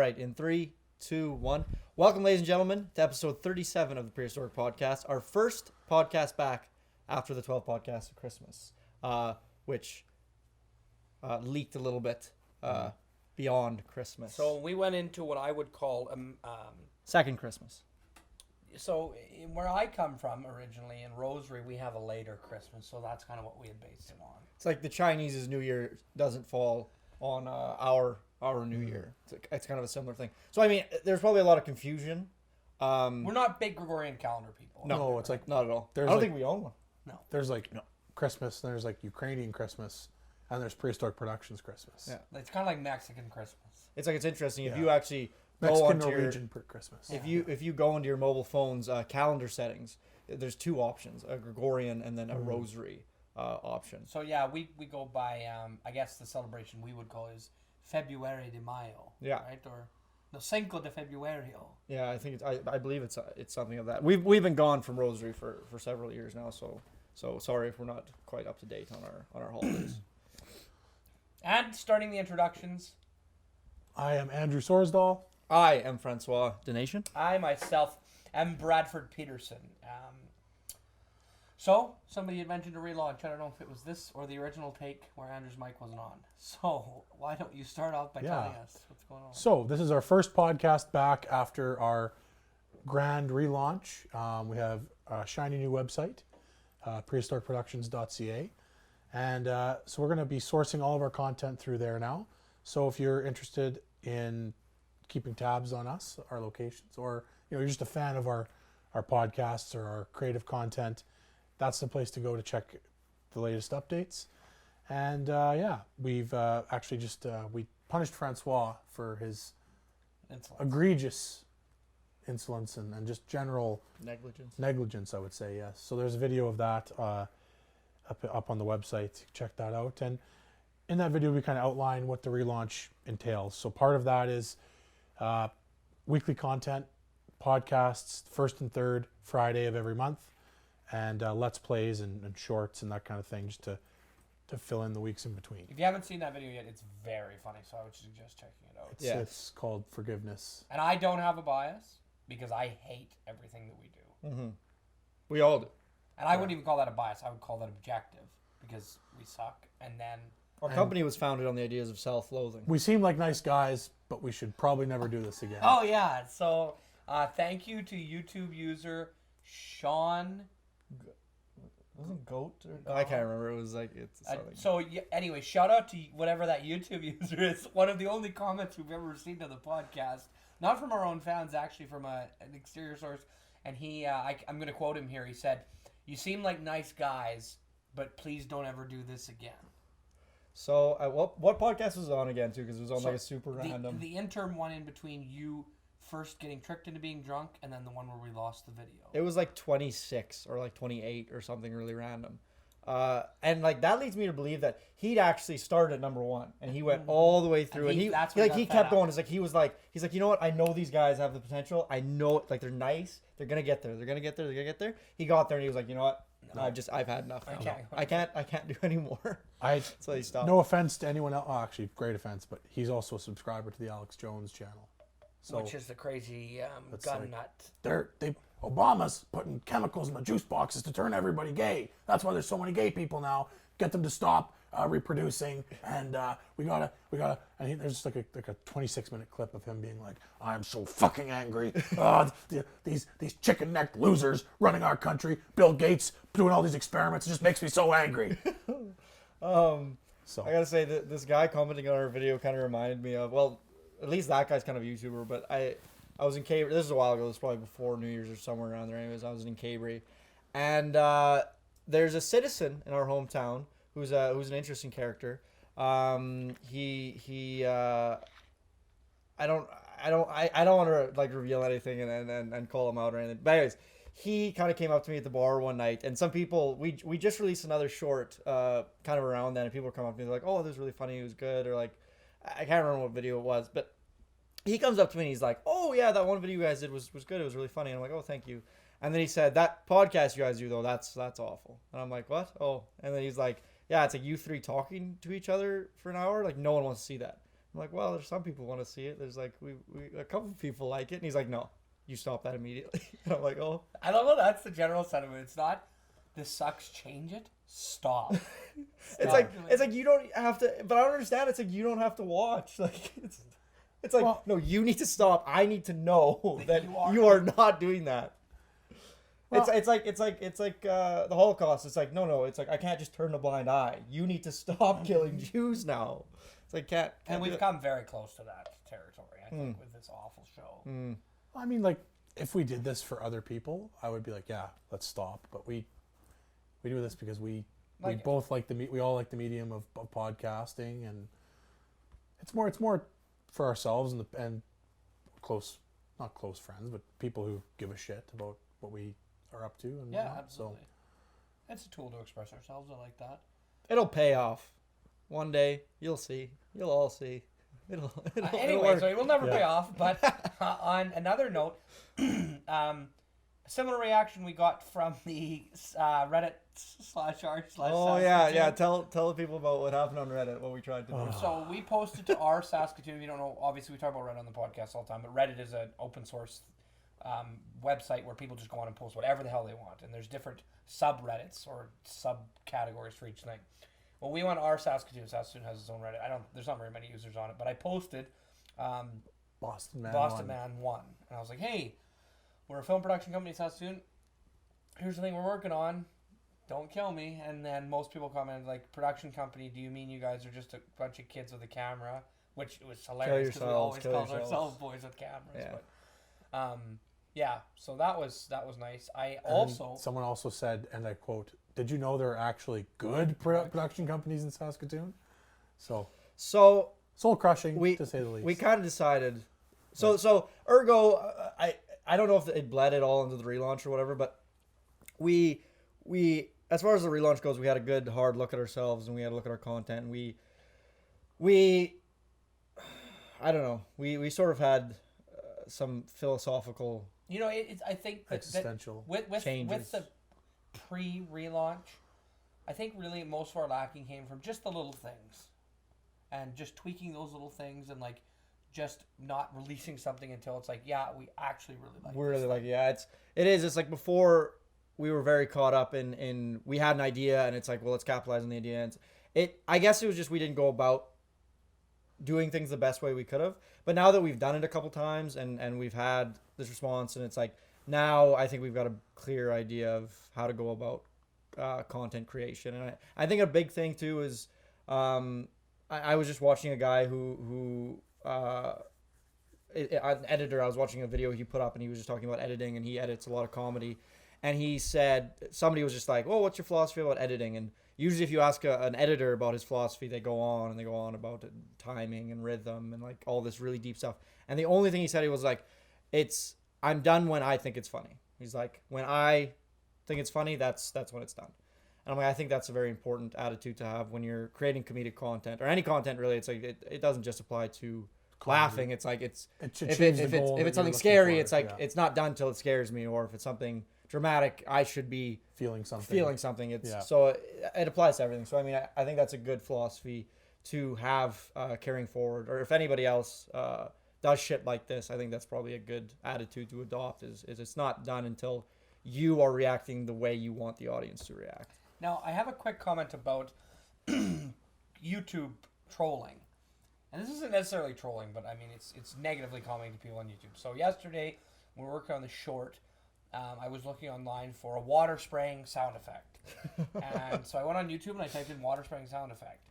right, in 3, 2, 1. Welcome, ladies and gentlemen, to episode 37 of the Prehistoric podcast. Our first podcast back after the 12 podcasts of Christmas, which leaked a little bit beyond Christmas. So we went into what I would call second Christmas. So where I come from originally in Rosary, we have a later Christmas, so that's kind of what we had based it on. It's like the Chinese's New Year doesn't fall on our New Year. It's kind of a similar thing. So I mean, there's probably a lot of confusion. We're not big Gregorian calendar people. No, it's like not at all. I don't like, think we own one. No. There's like Christmas, and there's like Ukrainian Christmas, and there's Prehistoric Productions Christmas. Yeah, it's kind of like Mexican Christmas. it's interesting if Yeah. you actually go Mexican onto Norwegian per Christmas. if you go into your mobile phone's calendar settings, there's two options: a Gregorian and then a Rosary option. So yeah, we go by I guess the celebration we would call is February de Mayo. Yeah. Right, or no, Cinco de Februario. Yeah, I think I believe it's something of that. We've been gone from Rosary for several years now, so sorry if we're not quite up to date on our holidays. And starting the introductions, I am Andrew Sorsdahl. I am Francois Donation. I myself am Bradford Peterson. So somebody had mentioned a relaunch. I don't know if it was this or the original take where Andrew's mic wasn't on. So why don't you start off by telling us what's going on? So this is our first podcast back after our grand relaunch. We have a shiny new website, prehistoricproductions.ca. And so we're going to be sourcing all of our content through there now. So if you're interested in keeping tabs on us, our locations, or you're just a fan of our podcasts or our creative content, that's the place to go to check the latest updates. And we've actually just we punished Francois for his egregious insolence and just general negligence, I would say. Yes. So there's a video of that up on the website. Check that out. And in that video, we kind of outline what the relaunch entails. So part of that is weekly content, podcasts, first and third Friday of every month, and Let's Plays and shorts and that kind of thing, just to fill in the weeks in between. If you haven't seen that video yet, it's very funny, so I would suggest checking it out. It's called Forgiveness. And I don't have a bias because I hate everything that we do. Mm-hmm. We all do. And I wouldn't even call that a bias. I would call that objective because we suck. And then Our company was founded on the ideas of self-loathing. We seem like nice guys, but we should probably never do this again. Oh yeah, so thank you to YouTube user Sean. Wasn't Goat? I can't remember. It was like it's something. Anyway, shout out to whatever that YouTube user is. One of the only comments we've ever received on the podcast, not from our own fans, actually from an exterior source. And he, I'm going to quote him here. He said, "You seem like nice guys, but please don't ever do this again." So what podcast was it on again too? Because it was on like a super random. The interim one in between you first getting tricked into being drunk and then the one where we lost the video. It was like 26 or like 28 or something really random. And like that leads me to believe that he'd actually started at number 1 and he went all the way through and he kept going. It's like he's like, you know what? I know these guys have the potential. I know like they're nice. They're gonna get there. They're gonna get there. He got there and he was like, you know what? No. I've had enough. I can't do anymore. So he stopped. No offense to anyone else. Oh, actually, great offense, but he's also a subscriber to the Alex Jones channel. So, which is the crazy gun nut. Obama's putting chemicals in the juice boxes to turn everybody gay. That's why there's so many gay people now. Get them to stop reproducing, and we gotta. And there's just like a 26-minute clip of him being like, "I'm so fucking angry. These chicken-necked losers running our country. Bill Gates doing all these experiments. It just makes me so angry." So I gotta say that this guy commenting on our video kind of reminded me of, well, at least that guy's kind of a YouTuber, but I was in Cabry. This is a while ago. This was probably before New Year's or somewhere around there. Anyways, I was in Cabry, and there's a citizen in our hometown who's an interesting character. I don't want to like reveal anything and call him out or anything. But anyways, he kind of came up to me at the bar one night, and some people we just released another short kind of around then, and people come up to me, they're like, "Oh, this was really funny. It was good," or like, I can't remember what video it was, but he comes up to me and he's like, "Oh yeah, that one video you guys did was good. It was really funny." And I'm like, "Oh, thank you." And then he said, "That podcast you guys do though, that's awful." And I'm like, "What?" Oh, and then he's like, "Yeah, it's like you three talking to each other for an hour. Like no one wants to see that." I'm like, well, there's some people want to see it. There's like, we a couple people like it. And he's like, no, you stop that immediately. And I'm like, oh. I love how that's the general sentiment. It's not, this sucks, change it. Stop. It's like you don't have to, but I don't understand. It's like you don't have to watch. Like it's like, Well, no, you need to stop. I need to know that you are- you are not doing that. Well- it's like the Holocaust. It's like no. It's like I can't just turn a blind eye. You need to stop killing Jews now. It's like can't And do we've it. come very close to that territory, I think, with this awful show. I mean, like, if we did this for other people, I would be like, yeah, let's stop. But we do this because we both like we all like the medium of podcasting, and it's more for ourselves and close, not close friends, but people who give a shit about what we are up to. And Yeah, whatnot. absolutely. It's a tool to express ourselves. I like that. It'll pay off. One day you'll see. You'll all see. It'll Anyway, work. so it will never Yeah. pay off. But on another note, a similar reaction we got from the Reddit /r/. Oh yeah. Tell the people about what happened on Reddit. What we tried to do. So we posted to our Saskatoon. If you don't know, obviously we talk about Reddit on the podcast all the time, but Reddit is an open source website where people just go on and post whatever the hell they want, and there's different subreddits or subcategories for each thing. Well, we went our Saskatoon. Saskatoon has its own Reddit. There's not very many users on it, but I posted Boston Man. Man 1, and I was like, hey, we're a film production company in Saskatoon. Here's the thing we're working on. Don't kill me. And then most people commented like, production company, do you mean you guys are just a bunch of kids with a camera? Which was hilarious because we always kill call yourselves. ourselves boys with cameras. Yeah. But, yeah, so that was nice. And someone also said, and I quote, "Did you know there are actually good production companies in Saskatoon?" So soul crushing, to say the least. We kind of decided. So ergo, I don't know if it bled at all into the relaunch or whatever, but we as far as the relaunch goes, we had a good hard look at ourselves and we had a look at our content. And we I don't know. We sort of had some philosophical. You know, I think that Existential with changes. the pre-relaunch, I think really most of our lacking came from just the little things, and just tweaking those little things, and like just not releasing something until it's like, yeah, we actually really like. We're this really thing. like, yeah, it's like before we were very caught up in we had an idea and it's like, well, let's capitalize on the idea. And I guess it was just we didn't go about doing things the best way we could have. But now that we've done it a couple times and we've had this response, and it's like now I think we've got a clear idea of how to go about content creation. And I think a big thing too is I was just watching a guy who an editor. I was watching a video he put up and he was just talking about editing, and he edits a lot of comedy. And he said, somebody was just like, "Oh, what's your philosophy about editing?" And usually if you ask an editor about his philosophy, they go on about timing and rhythm and like all this really deep stuff. And the only thing he said, he was like, I'm done when I think it's funny. He's like, when I think it's funny, that's when it's done. And I'm like, I think that's a very important attitude to have when you're creating comedic content or any content really. It's like, it doesn't just apply to laughing. It's like, It should if change the goal it's that something you're scary, looking it's for, like, yeah. it's not done till it scares me. Or if it's something dramatic, I should be feeling something. It's Yeah. so it applies to everything. So I mean, I think that's a good philosophy to have carrying forward. Or if anybody else does shit like this, I think that's probably a good attitude to adopt. Is it's not done until you are reacting the way you want the audience to react. Now, I have a quick comment about YouTube trolling. And this isn't necessarily trolling, but I mean, it's negatively commenting to people on YouTube. So yesterday, when we were working on the short, I was looking online for a water spraying sound effect. And so I went on YouTube and I typed in water spraying sound effect.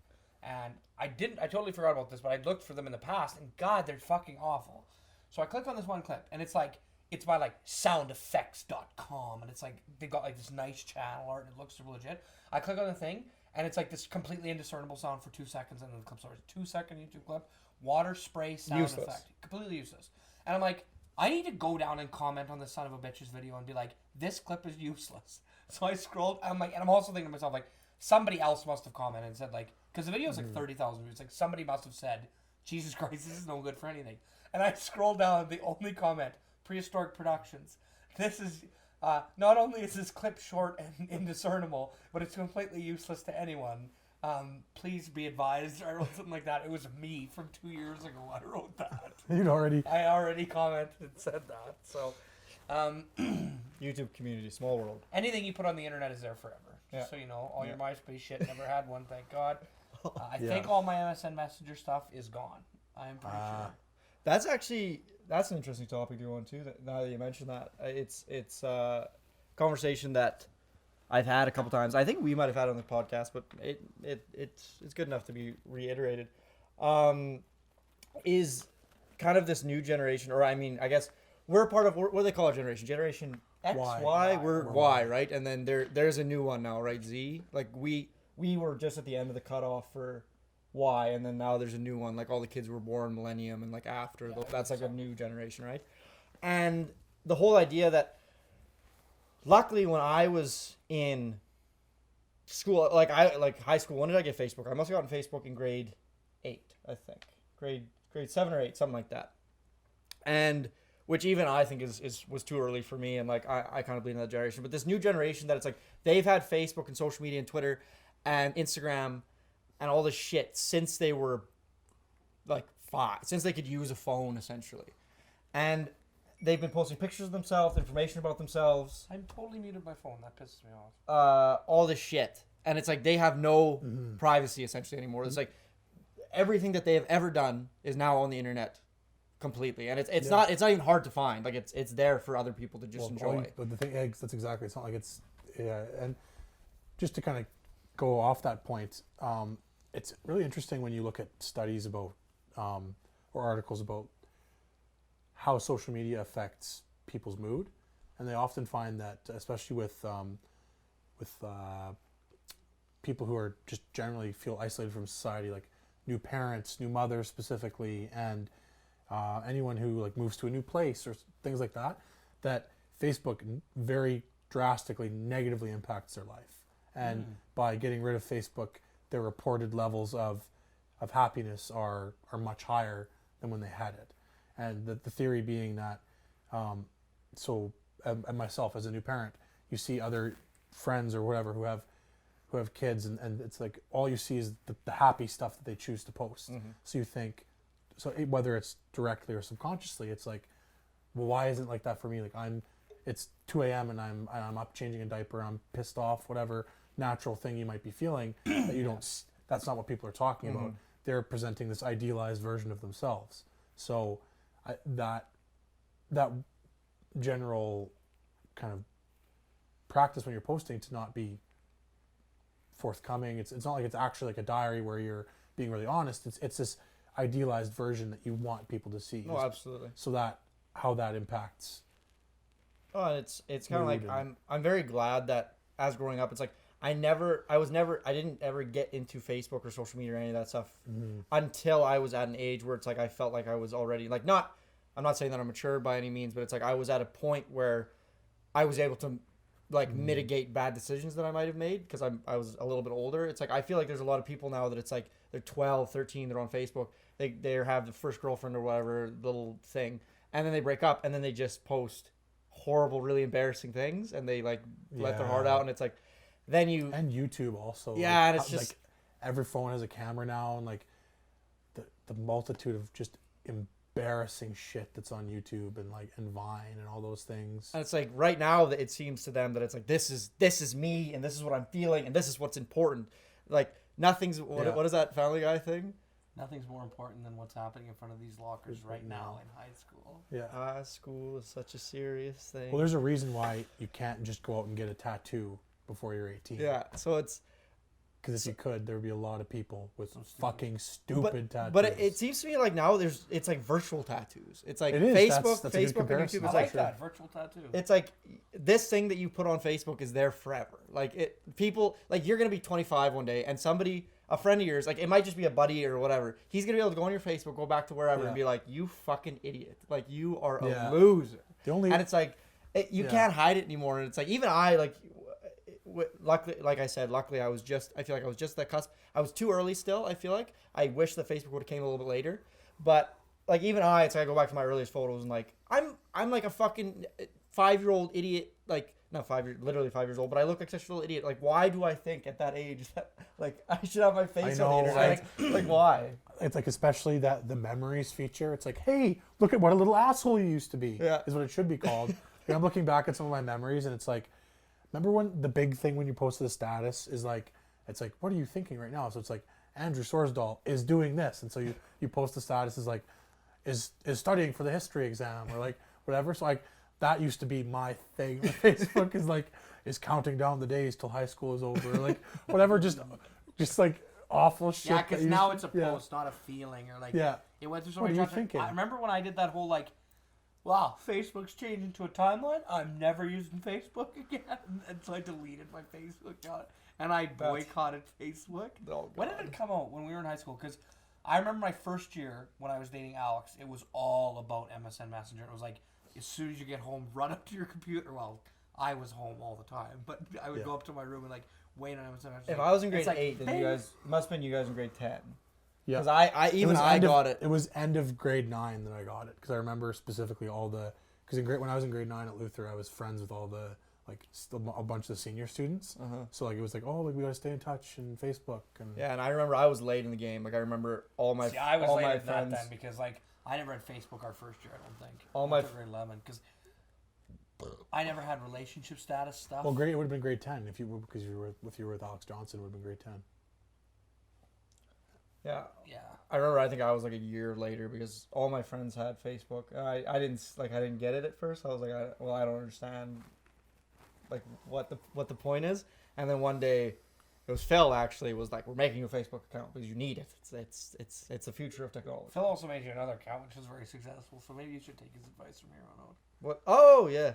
And I totally forgot about this, but I looked for them in the past, and God, they're fucking awful. So I clicked on this one clip, and it's by like soundeffects.com, and it's like they got like this nice channel art and it looks super legit. I click on the thing and it's like this completely indiscernible sound for 2 seconds, and then the clip starts. 2-second YouTube clip, water spray sound Useless. effect, completely useless. And I'm like, I need to go down and comment on this son of a bitch's video and be like, this clip is useless. So I scrolled, I'm like, and I'm also thinking to myself, like, somebody else must have commented and said, like, because the video is like 30,000 views, like somebody must have said, Jesus Christ, this is no good for anything. And I scrolled down, the only comment, Prehistoric Productions. This is, not only is this clip short and indiscernible, but it's completely useless to anyone. Please be advised. I wrote something like that. It was me from 2 years ago. I wrote that. I already commented and said that. So, YouTube community, small world. anything you put on the internet is there forever. Yeah. So, you know, all your Yeah. MySpace shit, never had one, thank God. I think all my MSN Messenger stuff is gone. I am pretty sure. That's an interesting topic to go on too. Now that you mention that, it's a conversation that I've had a couple times. I think we might have had it on the podcast, but it's good enough to be reiterated. Is kind of this new generation, or I mean, I guess we're part of what do they call our generation? Generation X, Y. We're Y, right? And then there's a new one now, right? Z. Like we were just at the end of the cutoff for Y, and then now there's a new one. Like all the kids were born millennium and like after. Yeah, That's like a new generation, right? And the whole idea that, luckily, when I was in school, like high school, when did I get Facebook? I must have gotten Facebook in grade 8, I think. Grade 7 or 8, something like that. And which even I think was too early for me, and like I kind of bleed in that generation. But this new generation that it's like they've had Facebook and social media and Twitter and Instagram and all this shit since they were like 5, since they could use a phone essentially. And they've been posting pictures of themselves, information about themselves. I'm totally muted my phone. That pisses me off. All this shit. And it's like they have no privacy essentially anymore. It's like everything that they have ever done is now on the internet completely. And it's not even hard to find. Like it's there for other people to just enjoy. But the thing, that's exactly. It's not like it's and just to kind of go off that point, it's really interesting when you look at studies about or articles about how social media affects people's mood, and they often find that, especially with people who are just generally feel isolated from society, like new parents, new mothers specifically, and anyone who like moves to a new place or things like that, that Facebook very drastically negatively impacts their life. And by getting rid of Facebook, their reported levels of happiness are much higher than when they had it. And the theory being that, and myself as a new parent, you see other friends or whatever who have kids, and it's like all you see is the happy stuff that they choose to post. So you think, whether it's directly or subconsciously, it's like, well, why isn't it like that for me? Like it's 2 a.m. and I'm up changing a diaper, I'm pissed off, whatever natural thing you might be feeling that you don't. That's not what people are talking about. They're presenting this idealized version of themselves. So that general kind of practice when you're posting to not be forthcoming. It's not like it's actually like a diary where you're being really honest. It's this idealized version that you want people to see. Oh, absolutely. So that how that impacts. Oh, and it's kind of like I'm very glad that as growing up, it's like I didn't ever get into Facebook or social media or any of that stuff until I was at an age where it's like I felt like I was already like I'm not saying that I'm mature by any means, but it's like I was at a point where I was able to like mitigate bad decisions that I might have made because I was a little bit older. It's like I feel like there's a lot of people now that it's like they're 12, 13, they're on Facebook, they have the first girlfriend or whatever little thing, and then they break up and then they just post horrible, really embarrassing things, and they like let their heart out, and it's like then you and YouTube also and it's just like every phone has a camera now, and like the multitude of just embarrassing shit that's on YouTube and Vine and all those things. And it's like right now that it seems to them that it's like this is me and this is what I'm feeling and this is what's important. Like nothing's what is that Family Guy thing? Nothing's more important than what's happening in front of these lockers right now in high school. Yeah. High school is such a serious thing. Well, there's a reason why you can't just go out and get a tattoo before you're 18. Yeah, so it's... Because if you could, there would be a lot of people with fucking stupid tattoos. But it seems to me like now it's like virtual tattoos. It's like it is. Facebook, that's Facebook and YouTube. I like that virtual tattoo. It's like this thing that you put on Facebook is there forever. Like people like you're gonna be 25 one day, and somebody, a friend of yours, like it might just be a buddy or whatever. He's gonna be able to go on your Facebook, go back to wherever, and be like, "You fucking idiot! Like you are a loser." And it's like you can't hide it anymore. And it's like even I like. Luckily, like I said, I feel like I was just that cusp. I was too early still. I feel like I wish that Facebook would have came a little bit later, but like even it's like I go back to my earliest photos and like I'm like a fucking 5-year-old idiot, like not 5 years, literally 5 years old, but I look like such a little idiot. Like, why do I think at that age that like I should have my face I on the know, internet? Like, why? It's like, especially that the memories feature. It's like, hey, look at what a little asshole you used to be. Yeah. Is what it should be called. Like, I'm looking back at some of my memories, and it's like, remember when the big thing when you posted the status is like, it's like, what are you thinking right now? So it's like, Andrew Sorsdahl is doing this, and so you post the status is like, is studying for the history exam or like whatever. So like that used to be my thing. Facebook is like, is counting down the days till high school is over, or like whatever. Just like awful shit. Yeah, because now it's a post, not a feeling, or like it went through so What many are you times. thinking? I remember when I did that whole like, wow, Facebook's changed into a timeline. I'm never using Facebook again, and so I deleted my Facebook account and I boycotted Facebook. Oh, when did it come out? When we were in high school? Because I remember my first year when I was dating Alex, it was all about MSN Messenger. It was like, as soon as you get home, run up to your computer. Well, I was home all the time, but I would go up to my room and like wait on MSN. If I was in grade 8, then you guys must have been you guys in grade 10. Yeah, because I got it. It was end of grade 9 that I got it, because I remember specifically all the, because when I was in grade 9 at Luther, I was friends with all the like still a bunch of the senior students. So like it was like, oh, like we gotta stay in touch and Facebook and yeah. And I remember I was late in the game. Like I remember all my I was all later my than friends. that then, because like I never had Facebook our first year. I don't think. All my grade 11, because I never had relationship status stuff. well, it would have been grade 10 if you were, because you were with Alex Johnson, it would have been grade 10. Yeah. Yeah. I remember. I think I was like a year later because all my friends had Facebook. And I didn't get it at first. I was like, I don't understand, like what the point is. And then one day, it was Phil actually was like, we're making a Facebook account because you need it. It's the future of technology. Phil also made you another account, which was very successful. So maybe you should take his advice from here on out. What? Oh yeah.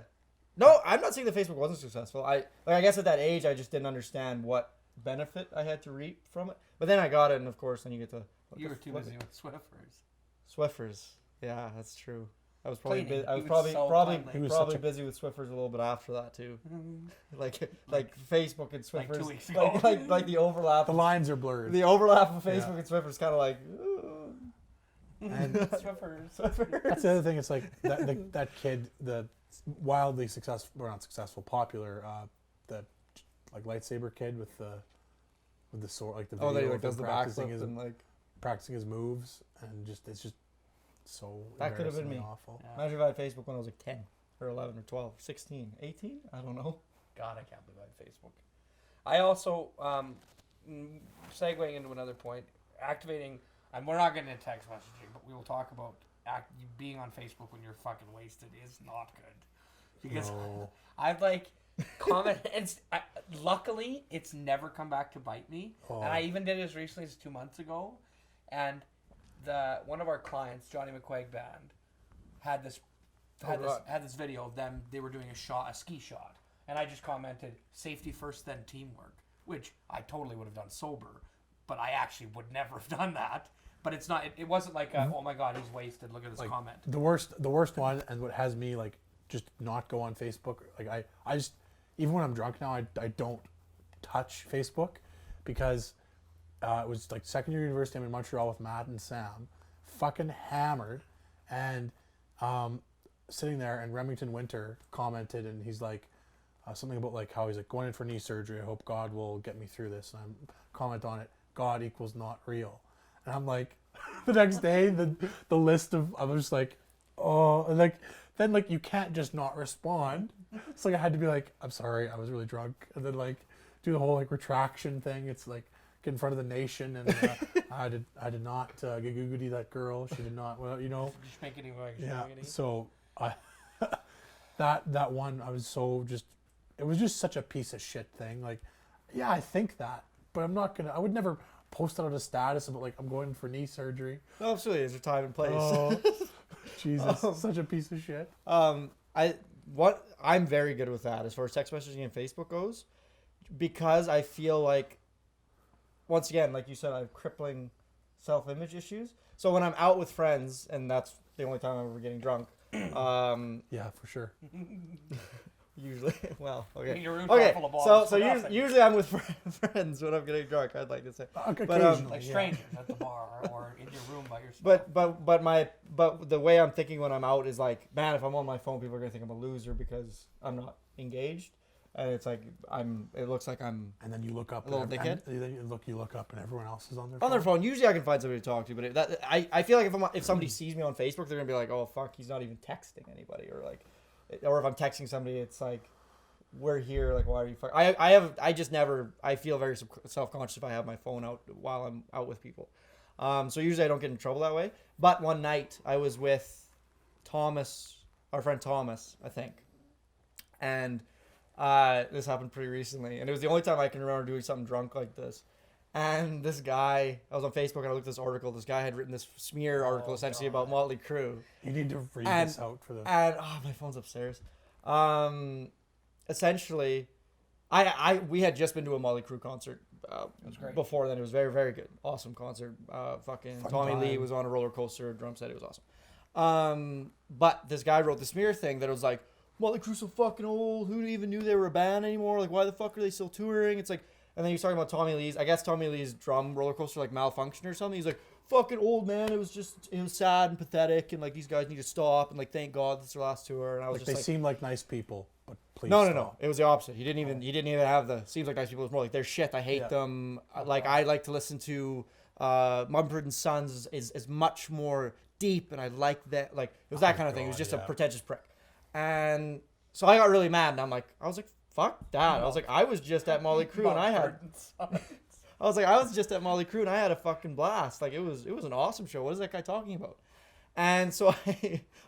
No, I'm not saying that Facebook wasn't successful. I guess at that age I just didn't understand what benefit I had to reap from it. But then I got it, and of course, then you get to. You were too busy with Swiffers. Swiffers. Yeah, that's true. I was probably Cleaning. I was He probably was so probably cleanly. probably busy with Swiffers a little bit after that too. like Facebook and Like Swiffers. 2 weeks ago. Like the overlap. The lines are blurred. The overlap of Facebook and Swiffers kind of like. And Swiffers. that's the other thing. It's like that kid, the wildly successful, or not successful, popular, the like lightsaber kid with the sword, like the video that he like of him does the practicing backflip and like. practicing his moves, and it's just so That could have been me. awful. Yeah. Imagine if I had Facebook when I was like 10 or 11 or 12, 16, 18. I don't know. God, I can't believe I had Facebook. I also, segueing into another point, activating, and we're not getting into text messaging, but we will talk about being on Facebook when you're fucking wasted is not good. Because No. I've like comment, and luckily it's never come back to bite me. Oh. And I even did it as recently as 2 months ago, and one of our clients, Johnny McQuaig Band, had this video of them. They were doing a ski shot, and I just commented, "Safety first, then teamwork," which I totally would have done sober, but I actually would never have done that. But it's not. It wasn't like, oh my god, he's wasted. Look at this comment. The worst one, and what has me like just not go on Facebook. Like I just, even when I'm drunk now, I don't touch Facebook, because it was like second year university. I'm in Montreal with Matt and Sam, fucking hammered, and sitting there, and Remington Winter commented, and he's like something about like how he's like going in for knee surgery. I hope God will get me through this. And I comment on it. God equals not real. And I'm like, the next day, the list of, I was just like, oh, and like, then like you can't just not respond. It's like I had to be like, I'm sorry, I was really drunk, and then like do the whole like retraction thing. It's like get in front of the nation, and I did not get googly that girl. She did not. Well, you know. Just make it like Yeah. So that one, I was so just. It was just such a piece of shit thing. Like, yeah, I think that, but I'm not gonna. I would never post it on a status about like I'm going for knee surgery. No, absolutely, there's a time and place. Oh, Jesus, such a piece of shit. I'm very good with that as far as text messaging and Facebook goes, because I feel like, once again, like you said, I have crippling self-image issues. So when I'm out with friends, and that's the only time I'm ever getting drunk. Yeah, for sure. Usually, well, okay. Your room's Okay, full of bottles so for nothing. usually I'm with friends when I'm getting drunk. I'd like to say, Occasionally, Like yeah. strangers at the bar or in your room by yourself. but the way I'm thinking when I'm out is like, man, if I'm on my phone, people are gonna think I'm a loser because I'm not engaged. and it's like it looks like I'm And then you look up, a little dickhead. and then you look up, and everyone else is on their on their phone. Usually I can find somebody to talk to, but I feel like if somebody sees me on Facebook, they're gonna be like, oh fuck, he's not even texting anybody, or if I'm texting somebody, it's like, we're here, like, why are you fuck? I feel very self-conscious if I have my phone out while I'm out with people. So usually I don't get in trouble that way. But one night I was with Thomas, our friend Thomas, I think, and this happened pretty recently, and it was the only time I can remember doing something drunk like this. And this guy, I was on Facebook and I looked at this article. This guy had written this smear article essentially about Motley Crue. You need to read this out for them. And my phone's upstairs. Essentially, we had just been to a Motley Crue concert. It was great. Before then, it was very, very good, awesome concert. Fucking Tommy Lee was on a roller coaster, drum set. It was awesome. But this guy wrote the smear thing that was like, Motley Crue's so fucking old. Who even knew they were a band anymore? Like, why the fuck are they still touring? It's like, and then he was talking about Tommy Lee's. I guess Tommy Lee's drum roller coaster like malfunctioned or something. He's like, fucking old, man. It was sad and pathetic, and like these guys need to stop, and like thank God this is their last tour. And I was Like, just they seem like nice people, but please no. stop. It was the opposite. He didn't even have the seems like nice people. It was more like they're shit. I hate them. Like I like to listen to Mumford & Sons is much more deep, and I like that. Like it was that kind of thing. It was just a pretentious prick. And so I got really mad, and I was like, fuck that. I was like, I was just at Motley Crue, and I was just at Motley Crue, and I had a fucking blast. Like it was an awesome show. What is that guy talking about? And so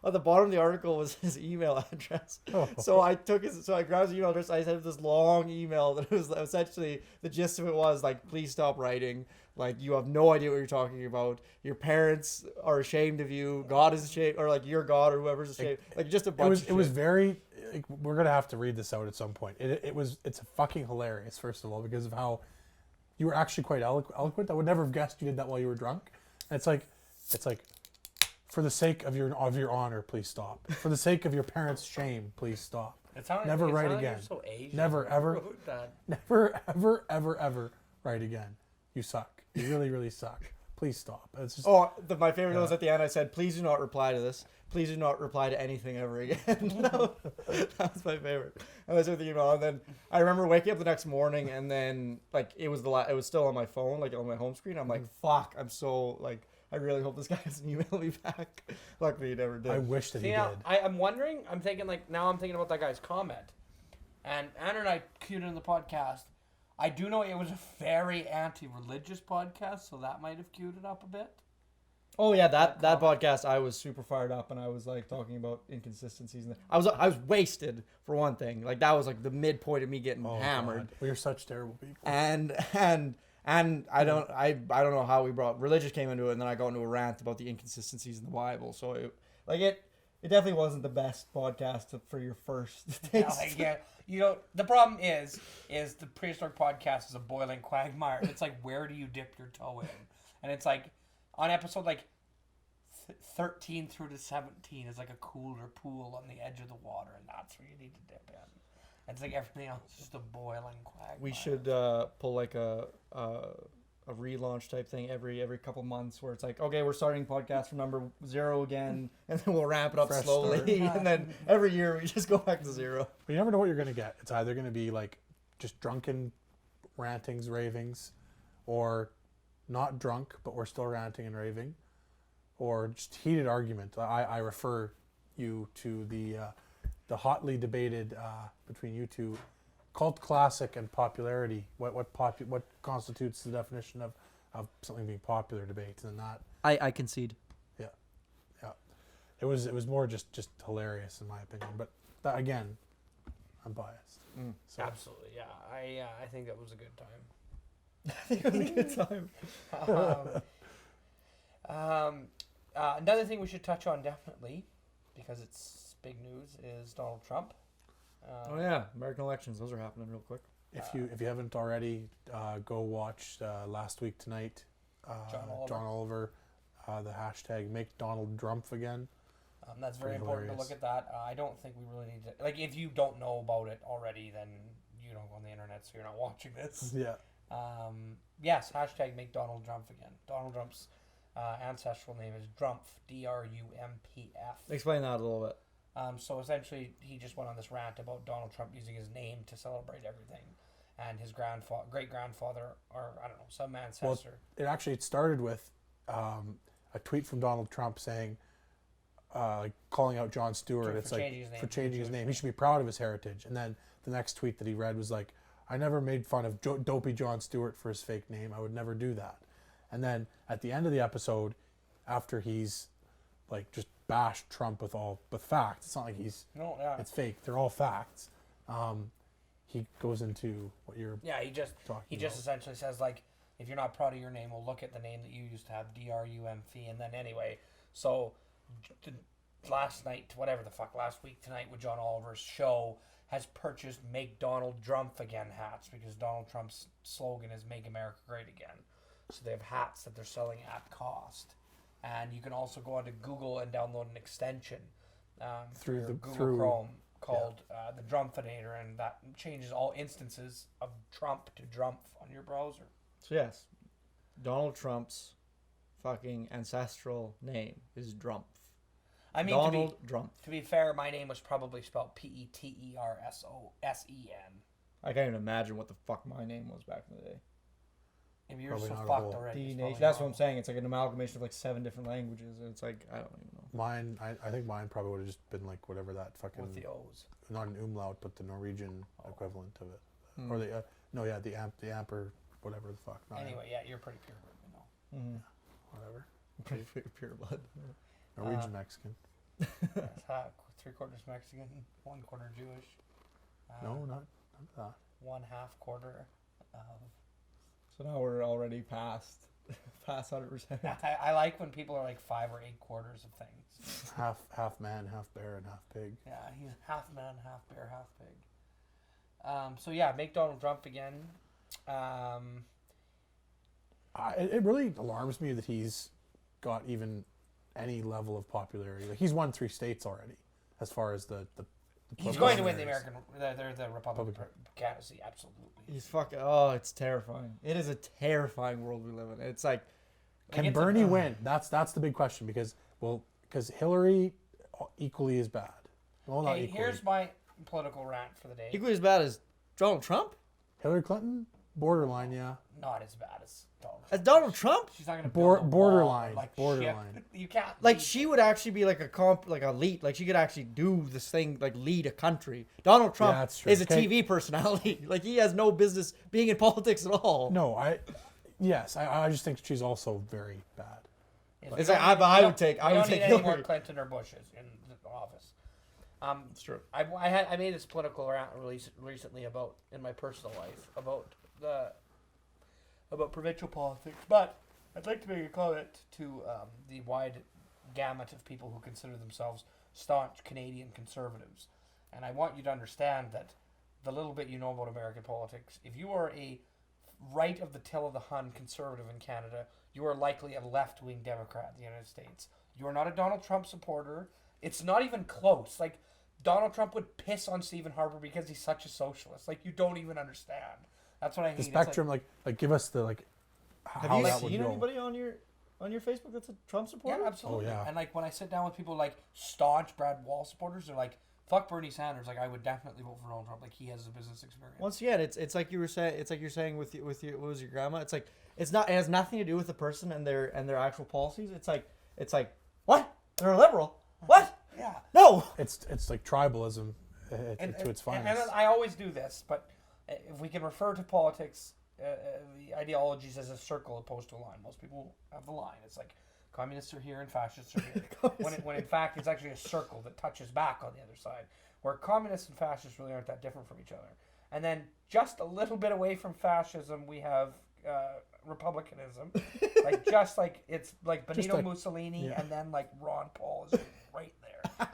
on the bottom of the article was his email address. Oh. So I grabbed his email address. I sent this long email that was essentially, the gist of it was like, please stop writing. Like, you have no idea what you're talking about. Your parents are ashamed of you. God is ashamed, or like your God or whoever's ashamed. Like just a bunch of shit. It was very, like, we're going to have to read this out at some point. It's fucking hilarious, first of all, because of how you were actually quite eloquent. I would never have guessed you did that while you were drunk. And it's like, for the sake of your honor, please stop. For the sake of your parents' shame, please stop. Never write again. So Asian. Never ever write again. You suck. You really, really suck. Please stop. It's just, my favorite was at the end. I said, please do not reply to this. Please do not reply to anything ever again. That was my favorite. And I sent the email, and then I remember waking up the next morning, and then like it was still on my phone, like on my home screen. I'm like, fuck. I'm so like, I really hope this guy doesn't email me back. Luckily, he never did. I wish that he did. I'm wondering. I'm thinking about that guy's comment, and Andrew and I queued in the podcast. I do know it was a very anti-religious podcast, so that might have queued it up a bit. Oh yeah, that podcast I was super fired up, and I was like talking about inconsistencies. And I was wasted for one thing. Like that was like the midpoint of me getting hammered. God. We are such terrible people. And I don't know how we brought religious came into it, and then I got into a rant about the inconsistencies in the Bible. So it definitely wasn't the best podcast for your first taste. The problem is the Prehistoric podcast is a boiling quagmire. It's like, where do you dip your toe in? And it's like, on episode like 13 through to 17 is like a cooler pool on the edge of the water, and that's where you need to dip in. It's like everything else is just a boiling quagmire. We should pull like a relaunch type thing every couple months, where it's like, okay, we're starting podcast from number 0 again, and then we'll ramp it up Fresh slowly, and then every year we just go back to 0. But you never know what you're going to get. It's either going to be like just drunken rantings, ravings, or not drunk, but we're still ranting and raving, or just heated argument. I refer you to the hotly debated between you two, cult classic and popularity. What constitutes the definition of something being popular debate, and that I concede. Yeah. It was more just hilarious in my opinion. But that, again, I'm biased. So. Absolutely, yeah. I think that was a good time. I think it was a good time. Another thing we should touch on definitely, because it's big news, is Donald Trump. Oh yeah, American elections. Those are happening real quick. If you haven't already, go watch Last Week Tonight. John Oliver. The hashtag Make Donald Trump again. That's very important to look at that. I don't think we really need to. Like, if you don't know about it already, then you don't go on the internet, so you're not watching this. Yeah. Yes, hashtag Make Donald Trump again. Donald Trump's ancestral name is Drumpf, Drumpf. Explain that a little bit. So essentially, he just went on this rant about Donald Trump using his name to celebrate everything, and his great grandfather, or I don't know, some ancestor. It started with a tweet from Donald Trump saying, like calling out Jon Stewart. For changing his name. He should be proud of his heritage. And then the next tweet that he read was like, I never made fun of dopey Jon Stewart for his fake name. I would never do that. And then at the end of the episode, after he's like just bashed Trump with facts, it's not like it's fake. They're all facts. He goes into what you're he just essentially says, like, if you're not proud of your name, well, look at the name that you used to have, DRUMP. And then anyway, so last week tonight with John Oliver's show has purchased Make Donald Trump Again hats, because Donald Trump's slogan is Make America Great Again. So they have hats that they're selling at cost. And you can also go onto Google and download an extension through Google Chrome called the Drumpfinator, and that changes all instances of Trump to Drumpf on your browser. So yes, Donald Trump's fucking ancestral name is Drumpf. I mean, Donald Drumpf. To be fair, my name was probably spelled Petersosen. I can't even imagine what the fuck my name was back in the day. Maybe you're so fucked already. That's what I'm saying. It's like an amalgamation of like 7 different languages, and it's like I don't even know. Mine, I think mine probably would have just been like whatever that fucking with the O's, not an umlaut, but the Norwegian equivalent of it, or the amp or whatever the fuck. Anyway, you're pretty pure, you know. Mm-hmm. Whatever. Pretty pure blood. Norwegian Mexican. 3/4 Mexican, 1/4 Jewish. No, not that. 1/2 quarter of. So now we're already past 100%. I like when people are like 5 or 8 quarters of things. half man, half bear, and half pig. Yeah, he's half man, half bear, half pig. So yeah, Make Donald Trump again. It really alarms me that he's got even any level of popularity. Like, he's won 3 states already, as far as the he's going to win the Republican candidacy, absolutely. He's fucking. Oh, it's terrifying. It is a terrifying world we live in. It's like, can Bernie win? That's the big question, because Hillary equally as bad. Well, not equally. Here's my political rant for the day. Equally as bad as Donald Trump? Hillary Clinton, borderline, yeah. Not as bad as Donald Trump. As Donald Trump? She's not going to build borderline. Like borderline. You can't. Like, she would actually be like a lead. Like, she could actually do this thing, like lead a country. Donald Trump is a TV personality. Like, he has no business being in politics at all. No, I just think she's also very bad. It's like I would take any Hillary. more Clinton or Bushes in the office. It's true. I made this political rant recently in my personal life about provincial politics, but I'd like to make a comment to the wide gamut of people who consider themselves staunch Canadian conservatives. And I want you to understand that the little bit you know about American politics, if you are a right of the till of the Hun conservative in Canada, you are likely a left-wing Democrat in the United States. You are not a Donald Trump supporter. It's not even close. Like, Donald Trump would piss on Stephen Harper because he's such a socialist. Like, you don't even understand. That's what I hate. The spectrum, like give us the Have you seen anybody on your Facebook that's a Trump supporter? Yeah, absolutely. Oh, yeah. And like when I sit down with people like staunch Brad Wall supporters, they're like, "Fuck Bernie Sanders." Like, I would definitely vote for Donald Trump. Like, he has a business experience. Once again, it's like you were saying. It's like you're saying with your what was your grandma? It's like it has nothing to do with the person and their actual policies. It's like what? They're a liberal. What? Yeah. No. It's like tribalism to its finest. And I always do this, but if we can refer to politics, the ideologies as a circle opposed to a line. Most people have the line. It's like communists are here and fascists are here. when in fact it's actually a circle that touches back on the other side, where communists and fascists really aren't that different from each other. And then just a little bit away from fascism, we have republicanism. It's like Benito Mussolini, and then like Ron Paul is right there.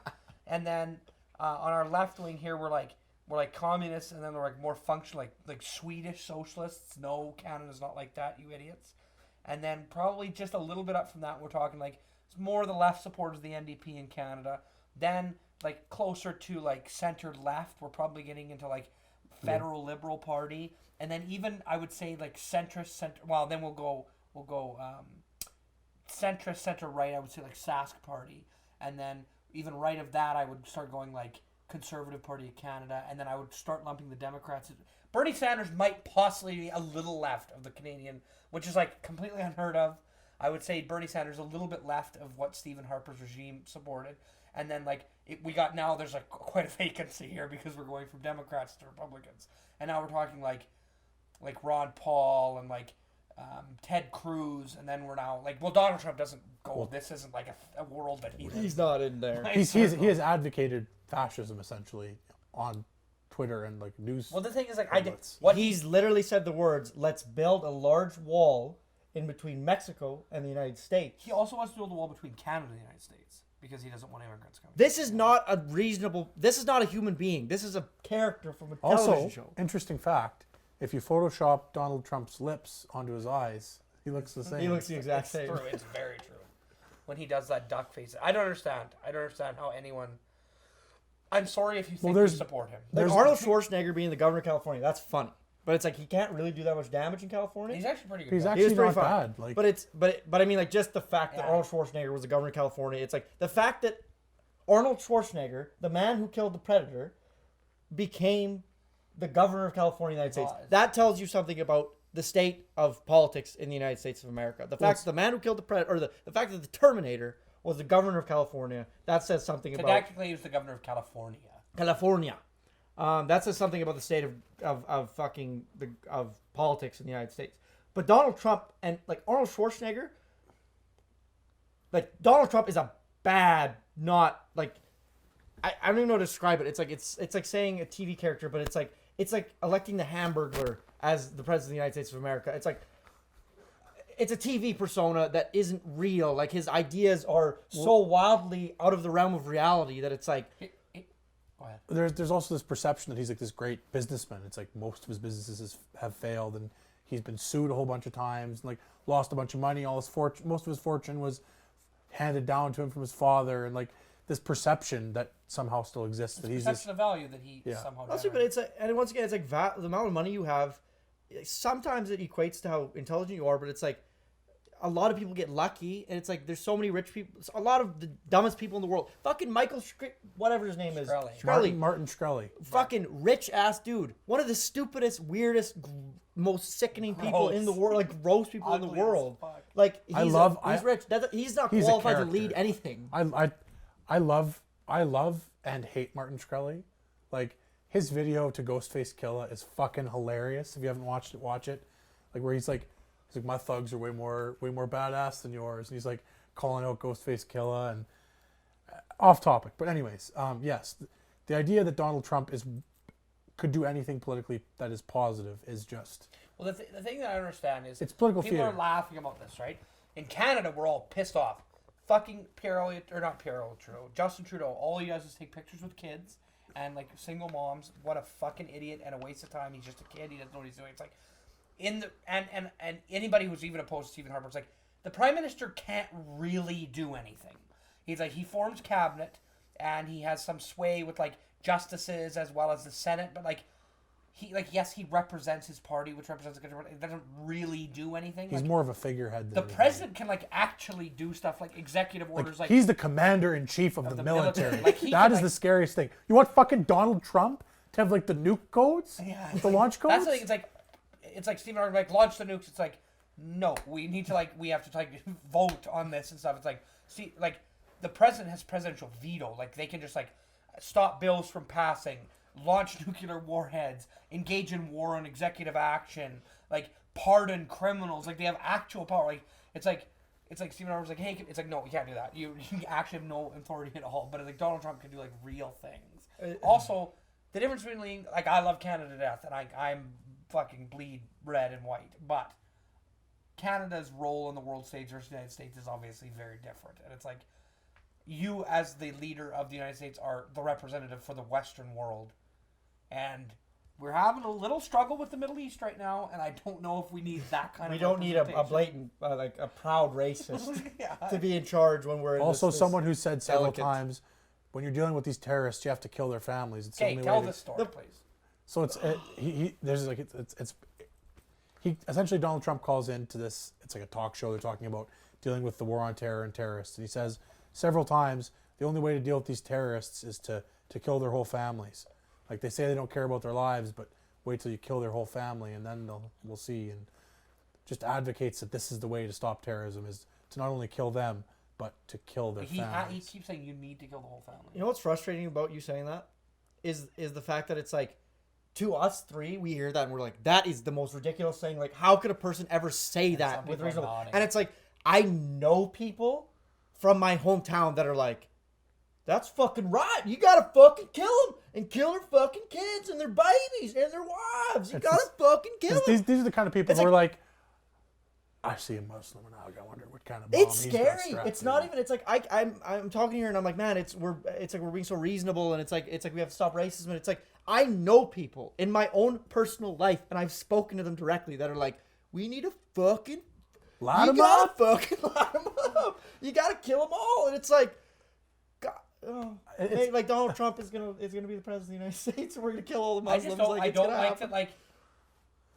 And then on our left wing here, we're like communists, and then we're like more functional, like Swedish socialists. No, Canada's not like that, you idiots. And then probably just a little bit up from that, we're talking like it's more the left supporters of the NDP in Canada. Then like closer to like center left, we're probably getting into like federal liberal party, and then even I would say like centrist center. Well, then we'll go centrist center right. I would say like Sask party, and then even right of that, I would start going like Conservative Party of Canada, and then I would start lumping the Democrats. Bernie Sanders might possibly be a little left of the Canadian, which is like completely unheard of. I would say Bernie Sanders a little bit left of what Stephen Harper's regime supported. And then like there's like quite a vacancy here because we're going from Democrats to Republicans. And now we're talking like Ron Paul and like Ted Cruz, and then we're now like, well, Donald Trump doesn't go. Well, this isn't like a world that he's not in there. He has advocated fascism essentially on Twitter and like news. Well, the thing is, like, he's literally said the words, "Let's build a large wall in between Mexico and the United States." He also wants to build a wall between Canada and the United States because he doesn't want immigrants coming. This is not a reasonable. This is not a human being. This is a character from a television show. Interesting fact: if you Photoshop Donald Trump's lips onto his eyes, he looks the same. He looks the exact same. True. It's very true. When he does that duck face, I don't understand. How anyone. I'm sorry if you think you support him. Like Arnold Schwarzenegger being the governor of California, that's funny. But it's like he can't really do that much damage in California. He's actually pretty good. He's actually not bad. Like, but I mean, like, just the fact that Arnold Schwarzenegger was the governor of California. It's like the fact that Arnold Schwarzenegger, the man who killed the Predator, became the governor of California, United States. That tells you something about the state of politics in the United States of America. The fact that the man who killed the Predator, or the fact that the Terminator was the governor of California, that says something about. Technically, he was the governor of California. California. That says something about the state of politics in the United States. But Donald Trump and like Arnold Schwarzenegger, like Donald Trump is a bad, not like I don't even know how to describe it. It's like saying a TV character, but it's like electing the Hamburglar as the president of the United States of America. It's a TV persona that isn't real. Like his ideas are so wildly out of the realm of reality that it's like. Go ahead. There's also this perception that he's like this great businessman. It's like most of his businesses have failed, and he's been sued a whole bunch of times, and like lost a bunch of money. All his fortune, most of his fortune was handed down to him from his father, and like this perception that somehow still exists that he's perception of value that he somehow. Also, but it's and once again, it's like the amount of money you have. Sometimes it equates to how intelligent you are, but it's like a lot of people get lucky, and it's like there's so many rich people. A lot of the dumbest people in the world. Fucking whatever his name is. Martin Shkreli. Fucking rich ass dude. One of the stupidest, weirdest, most sickening people in the world. Like gross people in the world. Like he's rich. He's not qualified to lead anything. I love and hate Martin Shkreli. Like his video to Ghostface Killah is fucking hilarious. If you haven't watched it, watch it. Like where he's like my thugs are way more badass than yours, and he's like calling out Ghostface Killah and off topic. But anyways, yes, the idea that Donald Trump could do anything politically that is positive is just. Well, the thing that I understand is it's political people theater. Are laughing about this, right? In Canada, we're all pissed off. Fucking Justin Trudeau. All he does is take pictures with kids and like single moms. What a fucking idiot and a waste of time. He's just a kid. He doesn't know what he's doing. It's like. And anybody who's even opposed to Stephen Harper, it's like the prime minister can't really do anything. He's like he forms cabinet and he has some sway with like justices as well as the Senate, but like he represents his party, which represents the country. It doesn't really do anything. He's more of a figurehead. The president can like actually do stuff like executive orders. Like he's the commander in chief of the military. Like, that is the scariest thing. You want fucking Donald Trump to have like the nuke codes, the launch codes? That's the thing. It's like Stephen Harper, like, launch the nukes. It's like, no, we need to, we have to, vote on this and stuff. It's like, see, like, the president has presidential veto. Like, they can just, stop bills from passing, launch nuclear warheads, engage in war on executive action, pardon criminals. Like, they have actual power. Like, it's like Stephen Harper's like, hey, it's like, no, we can't do that. You actually have no authority at all. But, Donald Trump can do, real things. Also, the difference between, I love Canada to death, and I'm fucking bleed red and white, but Canada's role in the world stage versus the United States is obviously very different, and it's like you as the leader of the United States are the representative for the Western world, and we're having a little struggle with the Middle East right now, and I don't know if we need that kind of. We don't need a blatant a proud racist to be in charge when we're in also this someone who said several times, when you're dealing with these terrorists, you have to kill their families. It's the only tell way this story, please. So he essentially Donald Trump calls into this. It's like a talk show. They're talking about dealing with the war on terror and terrorists, and he says several times the only way to deal with these terrorists is to kill their whole families. Like they say they don't care about their lives, but wait till you kill their whole family and then we'll see. And just advocates that this is the way to stop terrorism, is to not only kill them, but to kill their families. He keeps saying you need to kill the whole family. You know what's frustrating about you saying that is the fact that it's like, to us three, we hear that and we're like, that is the most ridiculous thing. Like, how could a person ever say And that some with people are reasonable? nodding. And it's like, I know people from my hometown that are like, that's fucking right. You gotta fucking kill them and kill their fucking kids and their babies and their wives. You gotta fucking kill them. These are the kind of people It's who like- are like, I see a Muslim and I wonder what kind of bomb It's he's got scary. strapped It's to not him. even. It's like I'm talking here and I'm like, man, it's like we're being so reasonable and it's like we have to stop racism and it's like I know people in my own personal life and I've spoken to them directly that are like, we need to fucking Line you 'em gotta up. fucking line them up. You gotta kill them all and it's like, God, It's- like Donald Trump is gonna be the president of the United States and we're gonna kill all the I Muslims. just don't. like, I it's don't gonna like happen. that. Like,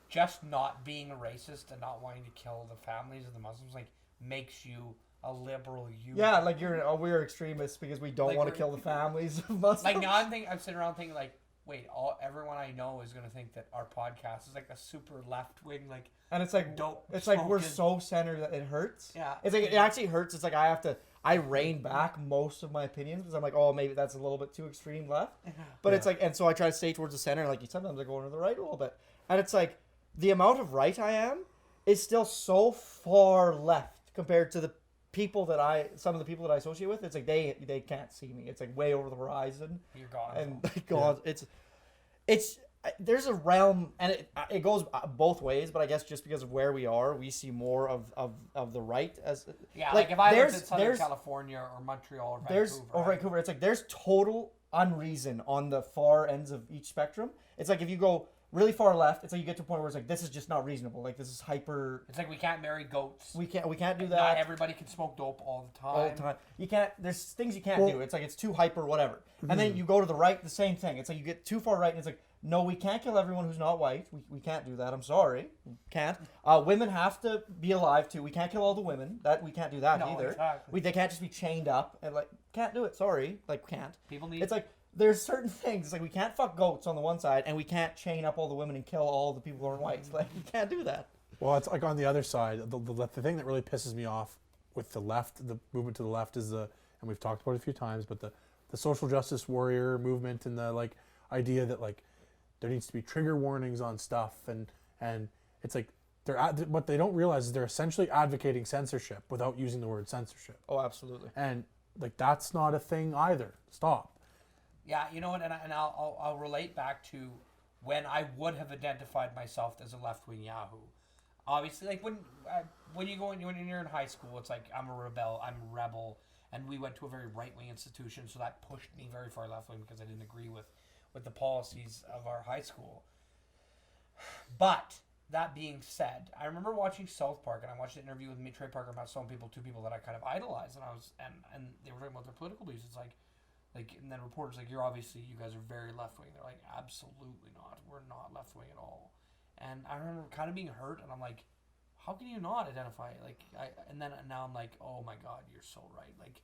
just not being racist and not wanting to kill the families of the Muslims like makes you a liberal. Yeah, like we're extremists because we don't Like, want to we're- kill the families of Muslims. Like now I'm sitting around thinking like, wait, everyone I know is gonna think that our podcast is like a super left wing like. And it's like Dope it's like we're smoking. so centered that it hurts. Yeah. It's like it actually hurts. It's like I rein back most of my opinions because I'm like, oh, maybe that's a little bit too extreme left. But it's like, and so I try to stay towards the center. Like sometimes I go into the right a little bit, and it's like the amount of right I am is still so far left compared to the people that some of the people that I associate with. It's like they can't see me. It's like way over the horizon. You're gone. And like, God, it's there's a realm, and it goes both ways. But I guess just because of where we are, we see more of the right as yeah, like if I lived in Southern there's California or Montreal or there's Vancouver, over Vancouver, it's like there's total unreason on the far ends of each spectrum. It's like if you go really far left, it's like you get to a point where it's like this is just not reasonable. Like this is hyper. it's like we can't marry goats. We can't do Not that everybody can smoke dope all the time. all the time. You can't. There's things you can't do. It's like it's too hyper, whatever. And then you go to the right, the same thing. It's like you get too far right, and it's like no, we can't kill everyone who's not white. We can't do that. I'm sorry, we can't. Women have to be alive too. We can't kill all the women. That we can't do that No, either. exactly. They can't just be chained up and like can't do it. Sorry, like can't. People need. It's like there's certain things. It's like we can't fuck goats on the one side, and we can't chain up all the women and kill all the people who aren't white. Like you can't do that. Well, it's like on the other side. The thing that really pisses me off with the left, the movement to the left, is and we've talked about it a few times, but the social justice warrior movement and the like idea that like there needs to be trigger warnings on stuff, and it's like what they don't realize is they're essentially advocating censorship without using the word censorship, Oh, absolutely. and like that's not a thing either. Stop. Yeah, you know what, and I'll relate back to when I would have identified myself as a left wing Yahoo. Obviously, like when you're in high school, it's like I'm a rebel, and we went to a very right wing institution, so that pushed me very far left wing because I didn't agree with the policies of our high school. But that being said, I remember watching South Park, and I watched an interview with Trey Parker about two people that I kind of idolized, and they were talking about their political beliefs. It's like, and then reporters like, you guys are very left wing. They're like, absolutely not. We're not left wing at all. And I remember kind of being hurt, and I'm like, how can you not identify? And now I'm like, oh my God, you're so right. Like,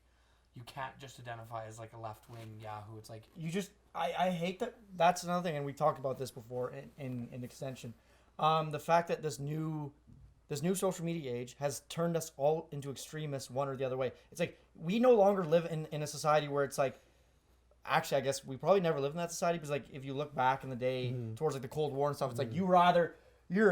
you can't just identify as like a left wing Yahoo. It's like You just I hate that. That's another thing, and we talked about this before in extension. The fact that this new social media age has turned us all into extremists one or the other way. It's like we no longer live in a society where it's like, actually I guess we probably never lived in that society, because like if you look back in the day towards like the Cold War and stuff, it's like you're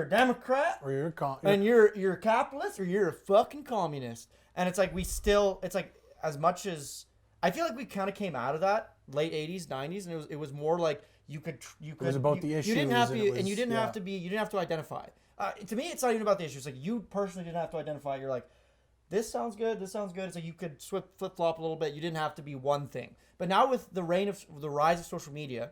a Democrat Or and you're a capitalist or you're a fucking communist. And it's like it's like as much as I feel like we kind of came out of that late 80s 90s, and it was more like you could It was about the issues. you didn't have to, and it was, and you didn't have to identify. To me, it's not even about the issues. Like you personally didn't have to identify. You're like, this sounds good. This sounds good. It's like you could flip flop a little bit. You didn't have to be one thing. But now with the rise of social media,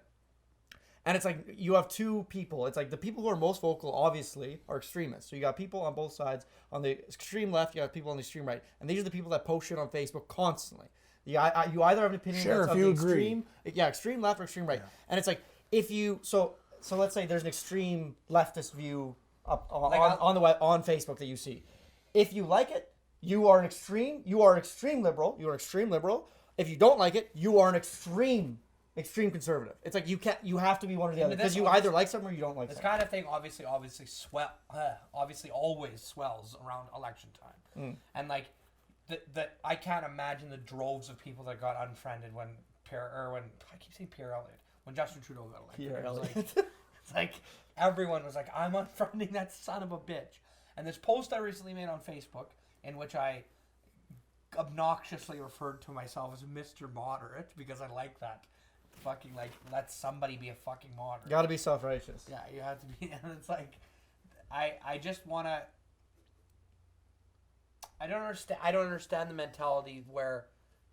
and it's like you have two people. It's like the people who are most vocal, obviously, are extremists. So you got people on both sides. On the extreme left, you got people on the extreme right, and these are the people that post shit on Facebook constantly. You either have an opinion Sure, that's if on you the agree. extreme left or extreme right, and it's like if you so let's say there's an extreme leftist view up on the web on Facebook that you see. If you like it, you are an extreme liberal. You are extreme liberal. If you don't like it, you are an extreme conservative. It's like you have to be one or the other because you either like something or you don't like this something. kind of thing obviously always swells around election time, and like I can't imagine the droves of people that got unfriended when I keep saying Pierre Elliott, when Justin Trudeau got elected. Pierre Elliott. It's like everyone was like, I'm unfriending that son of a bitch. And this post I recently made on Facebook, in which I obnoxiously referred to myself as Mr. Moderate because I like that. Fucking like, let somebody be a fucking moderate. Got to be self-righteous. Yeah, you have to be. And it's like, I just want to. I don't understand the mentality where,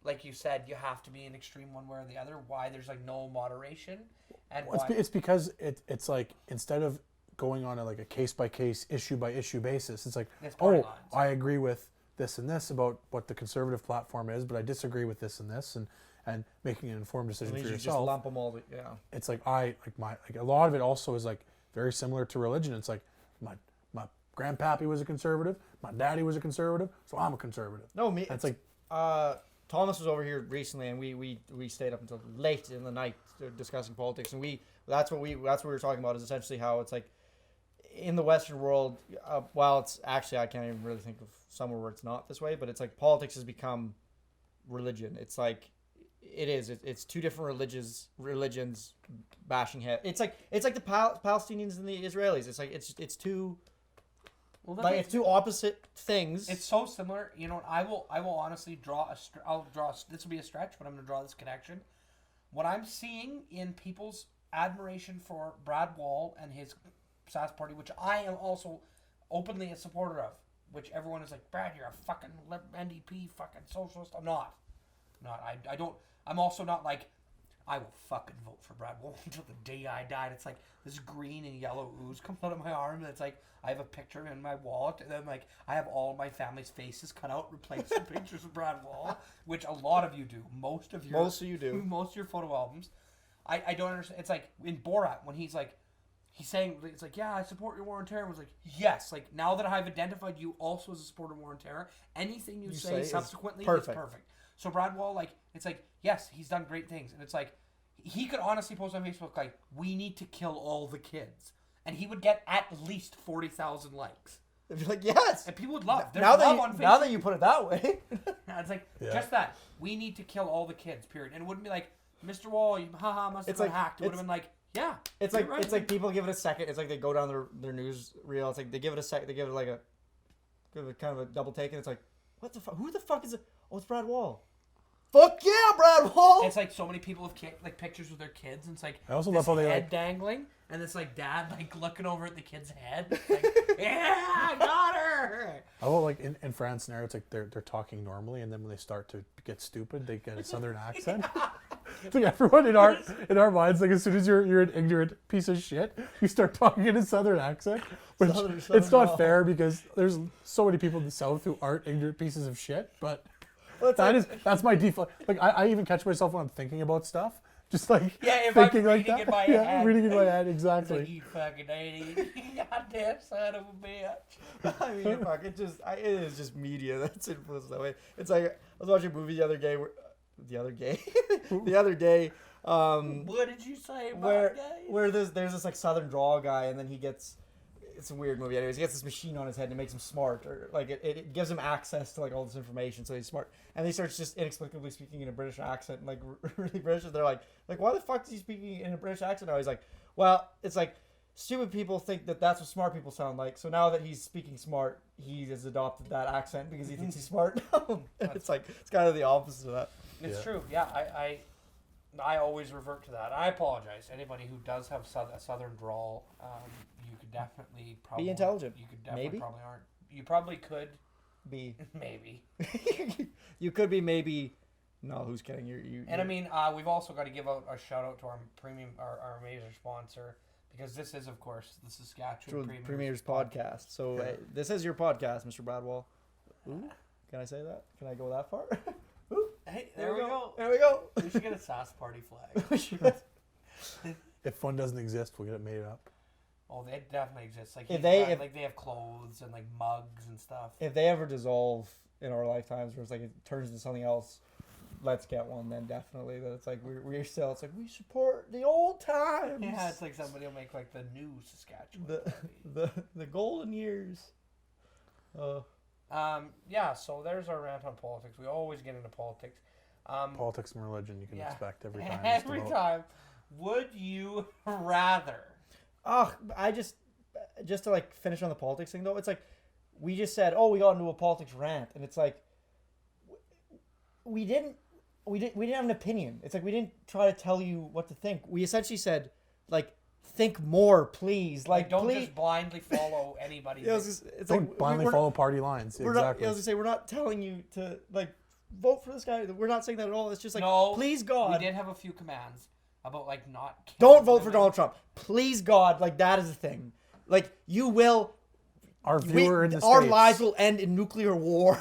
like you said, you have to be an extreme one way or the other. Why there's like no moderation, and Well, it's because it's like instead of going on a case by case, issue by issue basis, it's like, party oh, lines. I agree with this and this about what the conservative platform is, but I disagree with this and this, and making an informed decision for You yourself. just lump them all. Yeah. It's like a lot of it also is like very similar to religion. It's like my grandpappy was a conservative, my daddy was a conservative, so I'm a conservative. No, me. It's like Thomas was over here recently, and we stayed up until late in the night discussing politics, and that's what we were talking about is essentially how it's like in the Western world. While it's actually I can't even really think of somewhere where it's not this way, but it's like politics has become religion. It's like it's two different religions bashing head. It's like the Palestinians and the Israelis. It's like it's two. Well, it's two opposite things. It's so similar. You know, I will honestly draw this will be a stretch, but I'm going to draw this connection. What I'm seeing in people's admiration for Brad Wall and his SAS party, which I am also openly a supporter of, which everyone is like, Brad, you're a fucking NDP, fucking socialist. I'm not. I don't. I'm also not like, I will fucking vote for Brad Wall until the day I died. It's like this green and yellow ooze comes out of my arm, and it's like I have a picture in my wallet, and then like I have all of my family's faces cut out, replaced with pictures of Brad Wall, which a lot of you do. Most of you do. Most of your photo albums. I don't understand. It's like in Borat when he's saying, it's like, yeah, I support your war on terror. I was like, yes. Like, now that I've identified you also as a supporter of war on terror, anything you say subsequently is perfect. So Brad Wall, like, it's like, yes, he's done great things. And it's like, he could honestly post on Facebook, like, we need to kill all the kids. And he would get at least 40,000 likes. They'd be like, yes. And people would love. Now that you put it that way. It's like, just that. We need to kill all the kids, period. And it wouldn't be like, Mr. Wall, you must have been hacked. It would have been like, yeah. It's like right. It's like people give it a second. It's like they go down their news reel. It's like they give it a second. They give it kind of a double take, and it's like, what the fuck? Who the fuck is it? Oh, it's Brad Wall. Fuck yeah, Brad Wall! It's like so many people have like pictures with their kids, and it's like I also love how they head dangling, and it's like dad like looking over at the kid's head, like, yeah, I got her. I love like in France now, it's like they're talking normally, and then when they start to get stupid, they get a southern accent. It's like everyone in our minds, like as soon as you're an ignorant piece of shit, you start talking in a southern accent, which it's not fair because there's so many people in the South who aren't ignorant pieces of shit, but. Well, that's my default. Like I even catch myself when I'm thinking about stuff, just like thinking like that. In my head. Reading in my head, exactly. It's like, you fucking idiot, goddamn son of a bitch. I mean, fuck, it is just media that's influenced that way. It's like I was watching a movie the other day. What did you say about where there's this like Southern drawl guy, and then he gets. It's a weird movie. Anyways, he gets this machine on his head and it makes him smart, or like it gives him access to like all this information, so he's smart. And he starts just inexplicably speaking in a British accent, like really British. And they're like, why the fuck is he speaking in a British accent now? He's like, well, it's like stupid people think that that's what smart people sound like. So now that he's speaking smart, he has adopted that accent because he thinks he's smart. It's like it's kind of the opposite of that. It's true. Yeah, I always revert to that. I apologize. Anybody who does have a southern drawl, you could definitely probably be intelligent. You could definitely probably aren't. You probably could be maybe. You could be maybe. No, who's kidding? You. And I mean, we've also got to give out a shout out to our premium, our major sponsor, because this is, of course, the Saskatchewan Premier's podcast. So this is your podcast, Mr. Bradwell. Ooh, can I say that? Can I go that far? Ooh, hey, there we go. There we go. We should get a SAS party flag. If fun doesn't exist, we'll get it made up. Oh, they definitely exist. Like if they have clothes and like mugs and stuff. If they ever dissolve in our lifetimes, where it's like it turns into something else, let's get one then, definitely. That it's like we're still, it's like we support the old times. Yeah, it's like somebody will make like the new Saskatchewan. The golden years. Yeah, so there's our rant on politics. We always get into politics. Politics and religion, you can expect every time. Every time. Would you rather? Oh, I just to like finish on the politics thing though, it's like we just said, oh, we got into a politics rant, and it's like we didn't have an opinion. It's like we didn't try to tell you what to think. We essentially said, like, think more, please. Like, don't please. just blindly follow anybody. It's Don't like, blindly follow party lines. We're Exactly. not, I was gonna say, we're not telling you to like vote for this guy. We're not saying that at all. It's just like, No, please God, we did have a few commands about like not. don't vote for Donald Trump. Please God, like that is the thing. Like you will. Our viewer in the our States. lives will end in nuclear war.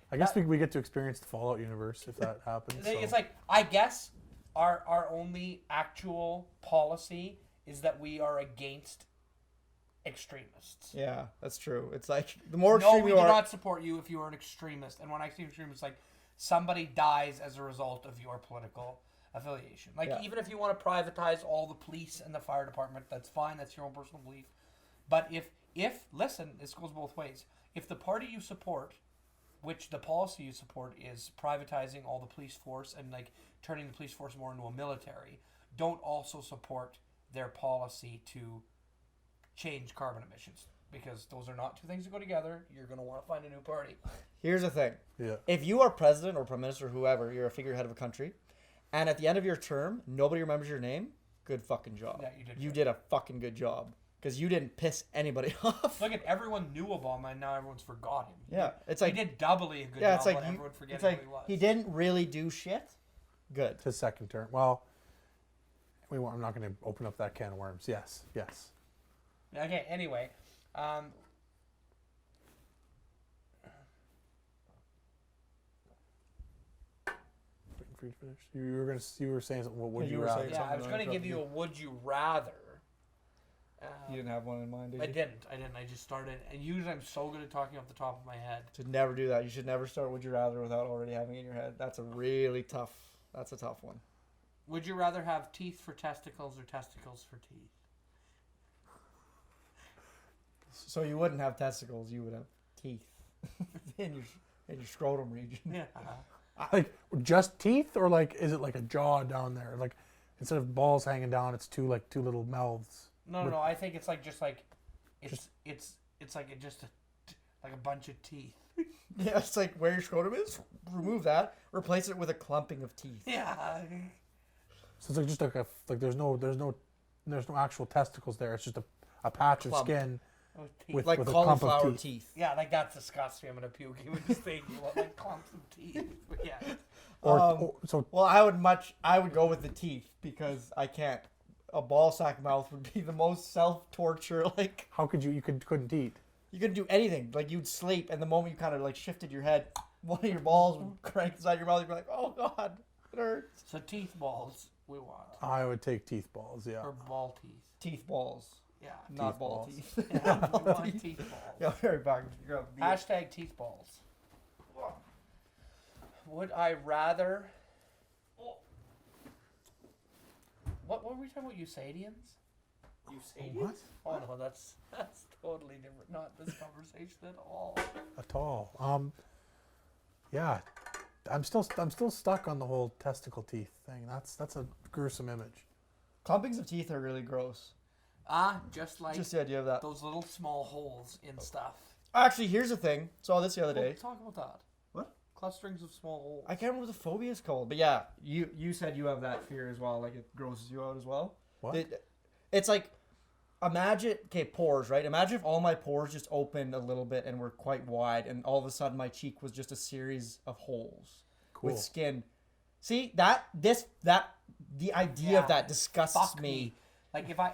I guess we get to experience the Fallout universe if that happens. So. It's like, I guess our only actual policy is that we are against extremists. Yeah, that's true. It's like the more No, extreme we you do are. not support you if you are an extremist. And when I say extremist, like somebody dies as a result of your political affiliation. Like even if you want to privatize all the police and the fire department, that's fine. That's your own personal belief. But if listen, this goes both ways. If the party you support, which the policy you support is privatizing all the police force and like turning the police force more into a military, don't also support their policy to change carbon emissions, because those are not two things that go together. You're going to want to find a new party. Here's the thing. Yeah. If you are president or prime minister or whoever, you're a figurehead of a country, and at the end of your term, nobody remembers your name, good fucking job. Yeah, you did You good. did a fucking good job. Because you didn't piss anybody off. Look at everyone knew Obama and now everyone's forgot him. Yeah, it's like he did doubly a good yeah, job it's like on you, everyone forgetting it's like who he was. he didn't really do shit. Good. His second term. Well, I'm not going to open up that can of worms. Yes. Okay, anyway. For you to finish. You were saying something. What would Yeah, you you were rather? saying Yeah, I was something going to give you a would you rather. You didn't have one in mind, did you? I didn't. I just started. And usually I'm so good at talking off the top of my head. Should never do that. You should never start would you rather without already having it in your head. That's a really tough. That's a tough one. Would you rather have teeth for testicles or testicles for teeth? So you wouldn't have testicles. You would have teeth in your scrotum region. Yeah. Like just teeth, or like is it like a jaw down there? Like instead of balls hanging down, it's two little mouths. No. I think it's like just like it's like like a bunch of teeth. Yeah, it's like where your scrotum is. Remove that. Replace it with a clumping of teeth. Yeah. So it's like just like there's no actual testicles there. It's just a patch Clump. of skin with Like with a clump of cauliflower teeth. teeth. Yeah, like that's disgusting. I'm gonna puke. You would just think you want like clumps of teeth. But yeah. So Well, I would go with the teeth because I can't. A ball sack mouth would be the most self-torture. Like how could you couldn't eat? you couldn't do anything. Like you'd sleep, and the moment you kind of like shifted your head, one of your balls would crank inside your mouth. You'd be like, "Oh God, it hurts." So teeth balls we want. I would take teeth balls. Yeah. Or ball teeth. Teeth balls, Yeah. not Teeth ball balls. teeth. Yeah, we want teeth balls. Yeah, very back. Hashtag teeth balls. Would I rather? What were we talking about? Eusadians? What? Oh no, that's totally different. Not this conversation at all. At all. Yeah. I'm still stuck on the whole testicle teeth thing. That's a gruesome image. Clumpings of teeth are really gross. Just like Just the idea of that. those little small holes in stuff. Actually, here's the thing. Saw this the other Well, day. talk about that. What? Clusterings of small holes. I can't remember what the phobia is called, but yeah, you said you have that fear as well. Like it grosses you out as well. What? It's like, imagine, pores, right? Imagine if all my pores just opened a little bit and were quite wide, and all of a sudden my cheek was just a series of holes with skin. See the idea of that disgusts Fuck me. Like if I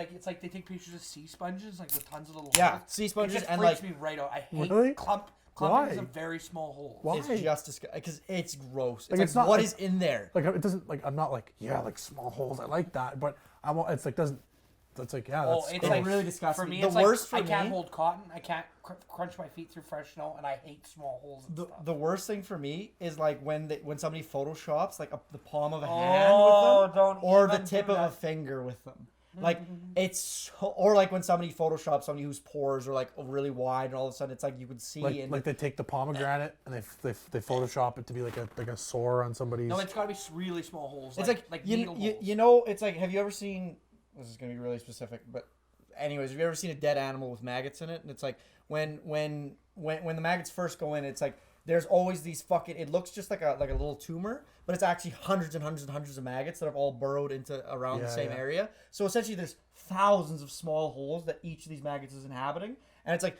it's like they take pictures of sea sponges like with tons of little Yeah, holes. sea It sponges just and freaks like me right out. I hate Really? clumpings Why? of very small holes. Why? it's just disgusting because it's gross. Like, It's it's like not what like- is in there? Like it doesn't like I'm not like like small holes. I like that, but it's like doesn't That's like, yeah, Oh, that's it's gross. like really disgusting. For me, The it's worst like for I can't me- hold cotton. I can't crunch my feet through fresh snow, and I hate small holes. And stuff. The worst thing for me is like when somebody photoshops like the palm of a hand Oh, with them, don't or the even tip do of a that. finger with them. Like it's so, or like when somebody photoshops somebody whose pores are like really wide, and all of a sudden it's like you could see like, in like they take the pomegranate and they Photoshop it to be like a sore on somebody's. No, it's got to be really small holes. it's like you, needle you, holes. you know it's like, have you ever seen, this is gonna be really specific, but anyways, have you ever seen a dead animal with maggots in it? And it's like when the maggots first go in, it's like there's always these fucking, it looks just like a little tumor, but it's actually hundreds and hundreds and hundreds of maggots that have all burrowed into around the same area. So essentially there's thousands of small holes that each of these maggots is inhabiting. And it's like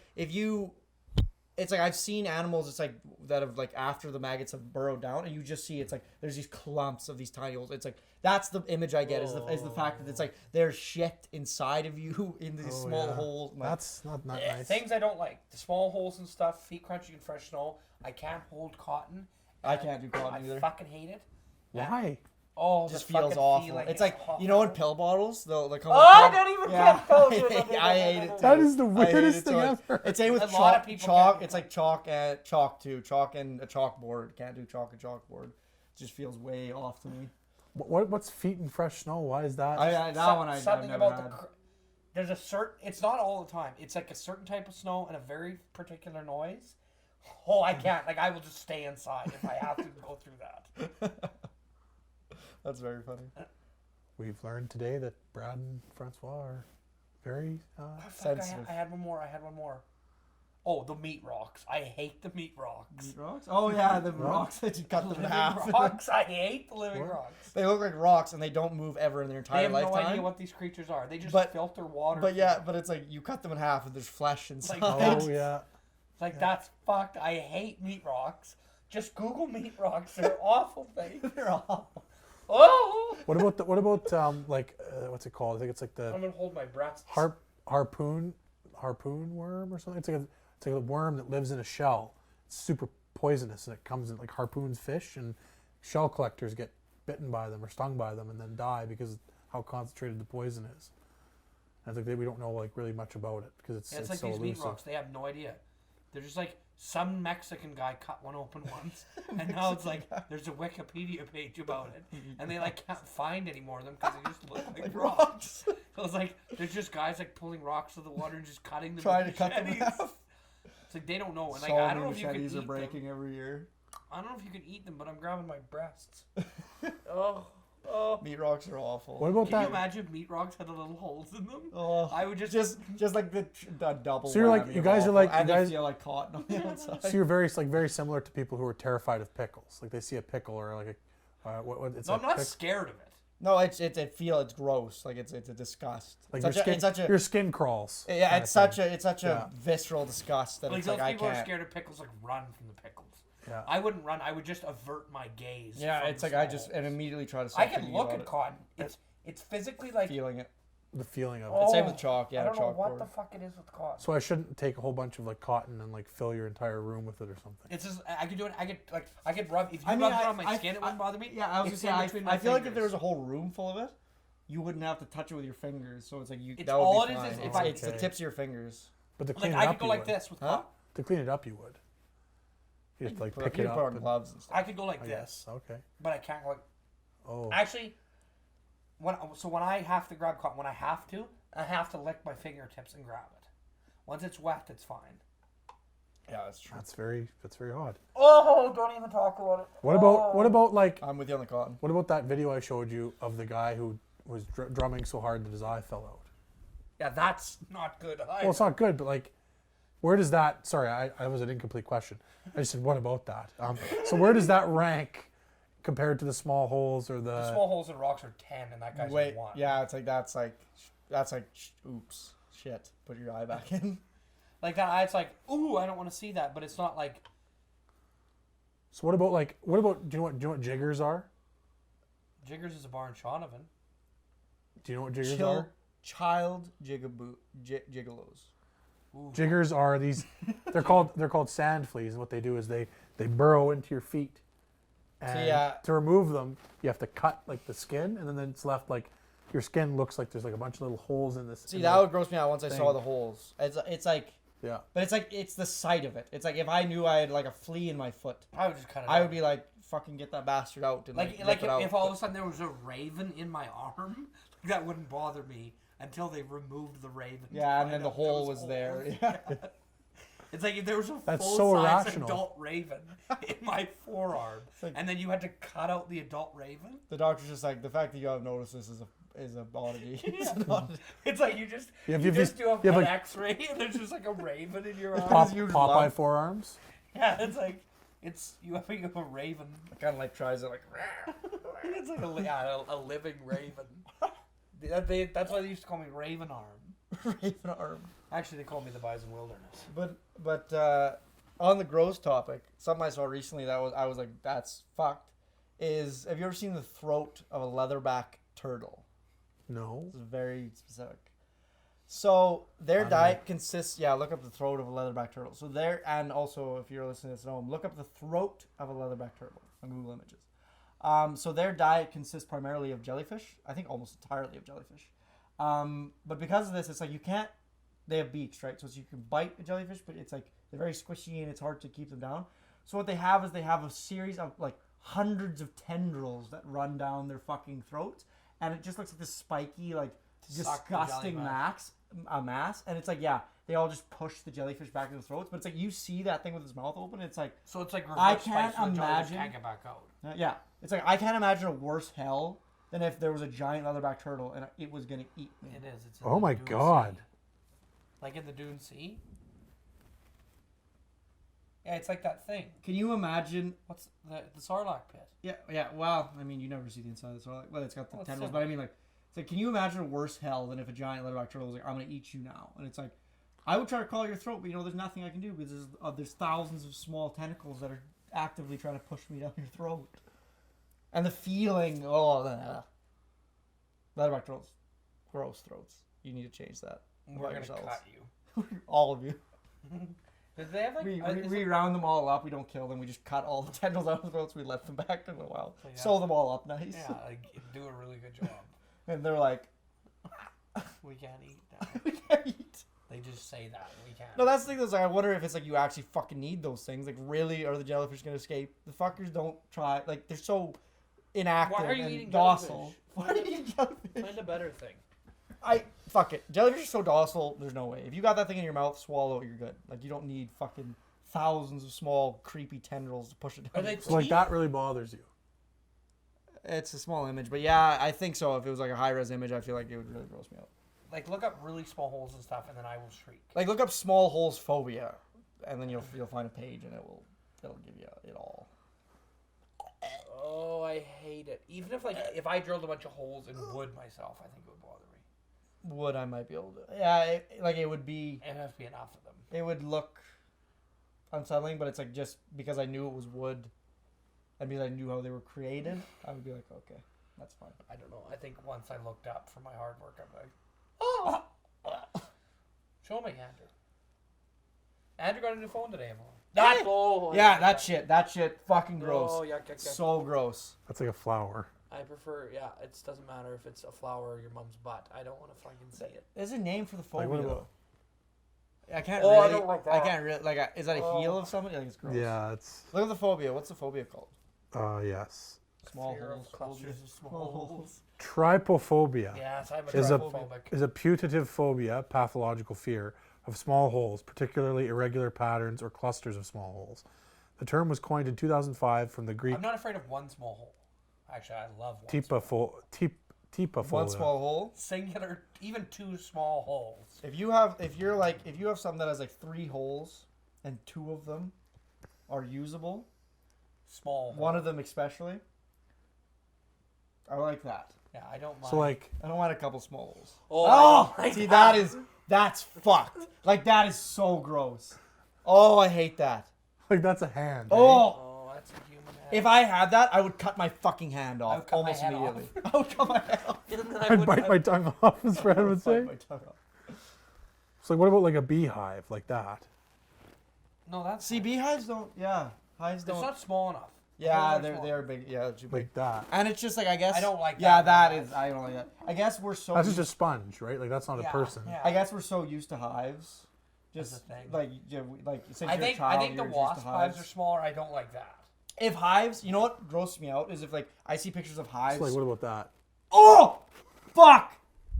it's like I've seen animals, it's like that have like after the maggots have burrowed down, and you just see it's like there's these clumps of these tiny holes. It's like that's the image I get is the fact that it's like there's shit inside of you in these small holes. Like, That's not nice. Things I don't like: the small holes and stuff. Feet crunching in fresh snow. I can't hold cotton. I can't do cotton I either. fucking hate it. Why? Oh, It just the feels fucking awful. feeling It's is like, awful. you know, in pill bottles, they'll come. Oh, with I pill- don't even Yeah, get pills. I hate it. That too. is the I hate weirdest it thing too. ever. It's same with A lot chalk. of people Chalk. can't. It's like chalk and chalk too. Chalk and a chalkboard. Can't do chalk and chalkboard. It just feels way off to me. What's feet in fresh snow? Why is that? I've Something never about had. there's a certain. It's not all the time. It's like a certain type of snow and a very particular noise. Oh, I can't. Like I will just stay inside if I have to go through that. That's very funny. We've learned today that Brad and Francois are very. Fuck, Sensitive. I had one more. Oh, the meat rocks. I hate the meat rocks. Meat rocks? Oh yeah, the rocks that you cut them in Living half. rocks. I hate the living rocks. They look like rocks and they don't move ever in their They entire have no lifetime. idea what these creatures are. They just But- filter water. But yeah, but it's like you cut them in half and there's flesh inside. Oh yeah. Like that's fucked. I hate meat rocks. Just Google meat rocks. They're awful things. They're awful. Oh! What about like what's it called? I think it's like the I'm gonna hold my breath. harpoon worm or something. It's like a worm that lives in a shell. It's super poisonous and it comes in like harpoons fish, and shell collectors get bitten by them or stung by them and then die because of how concentrated the poison is. And I think we don't know like really much about it because it's It's like so these elusive. meat rocks. They have no idea. They're just like some Mexican guy cut one open once, and now it's like there's a Wikipedia page about it, and they like can't find any more of them because they just look like rocks. So it's like there's just guys like pulling rocks to the water and just cutting them. Trying to with cut them in machetes. half. It's like they don't know, and like So I many don't know if you can machetes eat are breaking them. every year. I don't know if you can eat them, but I'm grabbing my breasts. Oh. Meat rocks are awful. What about Can you that? imagine if meat rocks had little holes in them? Oh, I would just just like the double. So you're like- whammy you of guys are awful. like- and you guys- they feel like cotton on the outside. So you're very similar to people who are terrified of pickles. Like they see a pickle or like a it's No, a I'm not pick- scared of it. No, it's gross. Like it's a disgust. like It's your skin, it's such a your skin crawls. yeah. kinda It's such thing. a Yeah. visceral disgust that Like it's those like I people who are can't. scared of pickles, like run from the pickles. Yeah. I wouldn't run. I would just avert my gaze. Yeah, from it's the like I small just holes. immediately try to. I stop can thinking look about at it. cotton. It's physically like Feeling it. The feeling of it. oh, Same with chalk. Yeah, I don't know what chalkboard. the fuck it is with cotton. So I shouldn't take a whole bunch of like cotton and like fill your entire room with it or something. It's just I could do it. I could rub. If you I mean, rubbed it on my skin, it wouldn't bother me. Yeah, I was It's gonna in say. between I my feel like if there fingers. was a whole room full of it, you wouldn't have to touch it with your fingers. So it's like you. It's That would all be it is fine. if It's, I- it's the Okay. tips of your fingers. But to Like clean it I up, could go you like would. this with Huh? cotton. To clean it up, you would. You just like Put, pick you it put up. on and- gloves and stuff. I could go like I this, guess. Okay. but I can't go like. Oh. Actually, when I have to grab cotton, when I have to lick my fingertips and grab it. Once it's wet, it's fine. Yeah, that's true. That's very odd. Oh, don't even talk about it. What about like I'm with you on the cotton. what about that video I showed you of the guy who was drumming so hard that his eye fell out? Yeah, that's not good. Well, it's not good, but like, where does that? Sorry, I was an incomplete question. I just said, what about that? So where does that rank compared to the small holes or The small holes in rocks are 10, and that guy's Wait, 1. yeah, it's like that's like oops, shit. Put your eye back in. Like that eye, it's like, ooh, I don't want to see that, but it's not like. So what about do you know what jiggers are? Jiggers is a bar in Shaunavon. Do you know what jiggers Chill, are? child gigolos. Jiggers are these. They're called sand fleas, and what they do is they burrow into your feet. And yeah. to remove them, you have to cut like the skin, and then it's left like your skin looks like there's like a bunch of little holes in this. See, that would gross me out once I saw thing. the holes. It's like, Yeah. but it's like, it's the sight of it. It's like, if I knew I had like a flea in my foot, I would just cut it I out. would be like, fucking get that bastard out. And Like rip it out. if all of a sudden there was a raven in my arm, that wouldn't bother me until they removed the raven. Yeah, and then the hole was there. Yeah. It's like if there was a That's so full-size irrational. adult raven in my forearm, like- and then you had to cut out the adult raven. The doctor's just like, the fact that you haven't noticed this is a oddity. It's an oddity. It's like you just Yeah, you if just do you have an like- X-ray and there's just like a raven in your arm. Popeye love. forearms. Yeah, it's like you have a raven. Kind of like tries it like. It's like a living raven. That's why they used to call me Raven Arm. Raven arm. Actually, they call me the Bison Wilderness. But on the gross topic, something I saw recently that I was like, that's fucked. Is, have you ever seen the throat of a leatherback turtle? No. It's very specific. So their diet consists. Yeah, look up the throat of a leatherback turtle. So there, and also if you're listening to this at home, look up the throat of a leatherback turtle on Google Images. So their diet consists primarily of jellyfish. I think almost entirely of jellyfish. But because of this, it's like you can't. They have beaks, right? So you can bite a jellyfish, but it's like they're very squishy and it's hard to keep them down. So what they have is they have a series of like hundreds of tendrils that run down their fucking throats, and it just looks like this spiky, like Suck the disgusting jelly mass. And it's like, yeah, they all just push the jellyfish back in the throats. But it's like you see that thing with its mouth open. It's like, So it's like reverse I spikes can't so the jellyfish imagine- can't get back out. yeah, it's like I can't imagine a worse hell than if there was a giant leatherback turtle and it was gonna eat me. It is. It's in Oh the my Dune God. Sea. Like in the Dune Sea. Yeah, it's like that thing. Can you imagine? What's the Sarlacc pit? Yeah. Well, I mean, you never see the inside of the Sarlacc. Well, it's got the Well, it's tendrils, similar. but I mean, like, it's like, can you imagine a worse hell than if a giant leatherback turtle was like, "I'm gonna eat you now," and it's like, I would try to call your throat, but there's nothing I can do because there's thousands of small tentacles that are actively trying to push me down your throat, and the feeling, leatherback turtles, gross throats. You need to change that. We're about gonna yourselves. cut you. All of you. Did they have like? We round them all up. We don't kill them. We just cut all the tendrils out of the throats. We let them back in the wild. So, yeah. Sew them all up nice. Yeah, like do a really good job. And they're like, We can't eat now. we can't eat. They just say that we can't. No, that's the thing. That's like, I wonder if it's like you actually fucking need those things. Like, really, are the jellyfish gonna escape? The fuckers don't try. Like, they're so inactive Why are you and eating docile. jellyfish? Why are you eating jellyfish? Find a better thing. Fuck it. Jellyfish are so docile. There's no way. If you got that thing in your mouth, swallow it. You're good. Like, you don't need fucking thousands of small creepy tendrils to push it down. Are they So like that really bothers you. It's a small image, but yeah, I think so. If it was like a high res image, I feel like it would really gross me out. Like look up really small holes and stuff, and then I will shriek. Like, look up small holes phobia, and then you'll find a page, and it'll give you it all. Oh, I hate it. Even if I drilled a bunch of holes in wood myself, I think it would bother me. Wood, I might be able to. Yeah, it would be. It has to be enough of them. It would look unsettling, but it's like just because I knew it was wood, and because I knew how they were created, I would be like, okay, that's fine. I don't know. I think once I looked up for my hard work, I'm like, oh. Show me, Andrew. Andrew got a new phone today, Emily. That Yeah, that shit, fucking gross. Oh, yuck. So gross. That's like a flower. I prefer, it doesn't matter if it's a flower or your mom's butt. I don't want to fucking see it. There's a name for the Like, phobia what though. about- I can't Oh, really. I don't like that. I can't really like. Is that a heel of somebody? Like, it's gross. Yeah, it's Look at the phobia. What's the phobia called? yes. Small Fear of holes. clusters of small holes. Trypophobia Yes, I'm a is a trypophobic. is a putative phobia, pathological fear of small holes, particularly irregular patterns or clusters of small holes. The term was coined in 2005 from the Greek I'm not afraid of one small hole. Actually, I love one. Small hole. tipaphobia. One small hole. Singular, even two small holes. If you have something that has like 3 holes and 2 of them are usable, Small hole. one of them especially, I like that. Yeah, I don't mind. So like I don't want a couple small holes. Oh, I see, like that's fucked. Like, that is so gross. Oh, I hate that. that's a hand. Oh, Oh, that's a human head. if I had that, I would cut my fucking hand I off would cut my almost head immediately. I would cut my head off. And then I'd bite my tongue off, as Fred would say. Bite my tongue off. So like, what about like a beehive like that? No, that's See, beehives don't. Yeah, hives It's don't. not small enough. Yeah, are they're small. they're big. Yeah, they're too big. like that. And it's just like, I guess. I don't like Yeah, that that very is. much. I don't like that. I guess we're so. That's just a sponge, right? Like that's not Yeah, a person. yeah. I guess we're so used to hives. That's Just the thing. like like since I you're a think child, the you're used to wasp hives are smaller. I don't like that. If hives, you know what grosses me out is if like I see pictures of hives. So like, what about that? Oh, fuck!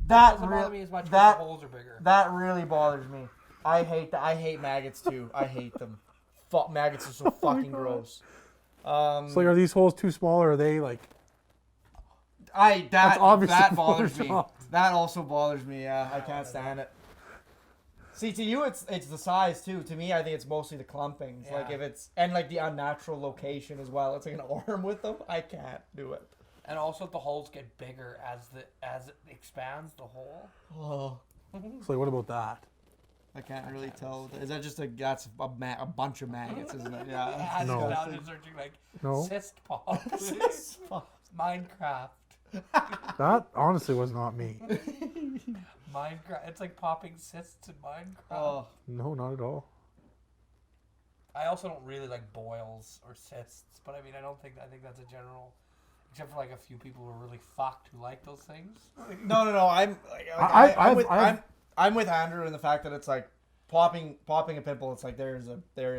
That Doesn't bother me as much. that The holes are bigger. that really bothers me. I hate that. I hate maggots too. I hate them. Fuck, maggots are so fucking God. gross. So like, are these holes too small, or are they like? That obviously bothers me. Photoshop. That also bothers me. Yeah, I can't stand it. See, to you, it's the size too. To me, I think it's mostly the clumpings. Like Yeah. if it's and like the unnatural location as well. It's like an arm with them. I can't do it. And also, the holes get bigger as it expands the hole. Oh, So like, what about that? I can't really tell. Is that just that's a bunch of maggots, isn't it? Yeah. Yeah, No. now just searching like No. cyst pops. Minecraft. That honestly was not me. Minecraft. It's like popping cysts in Minecraft. Oh, No, not at all. I also don't really like boils or cysts, but I mean, I think that's a general, except for like a few people who are really fucked who like those things. no. I'm like, I'm with Andrew in the fact that it's like popping a pimple. It's like there is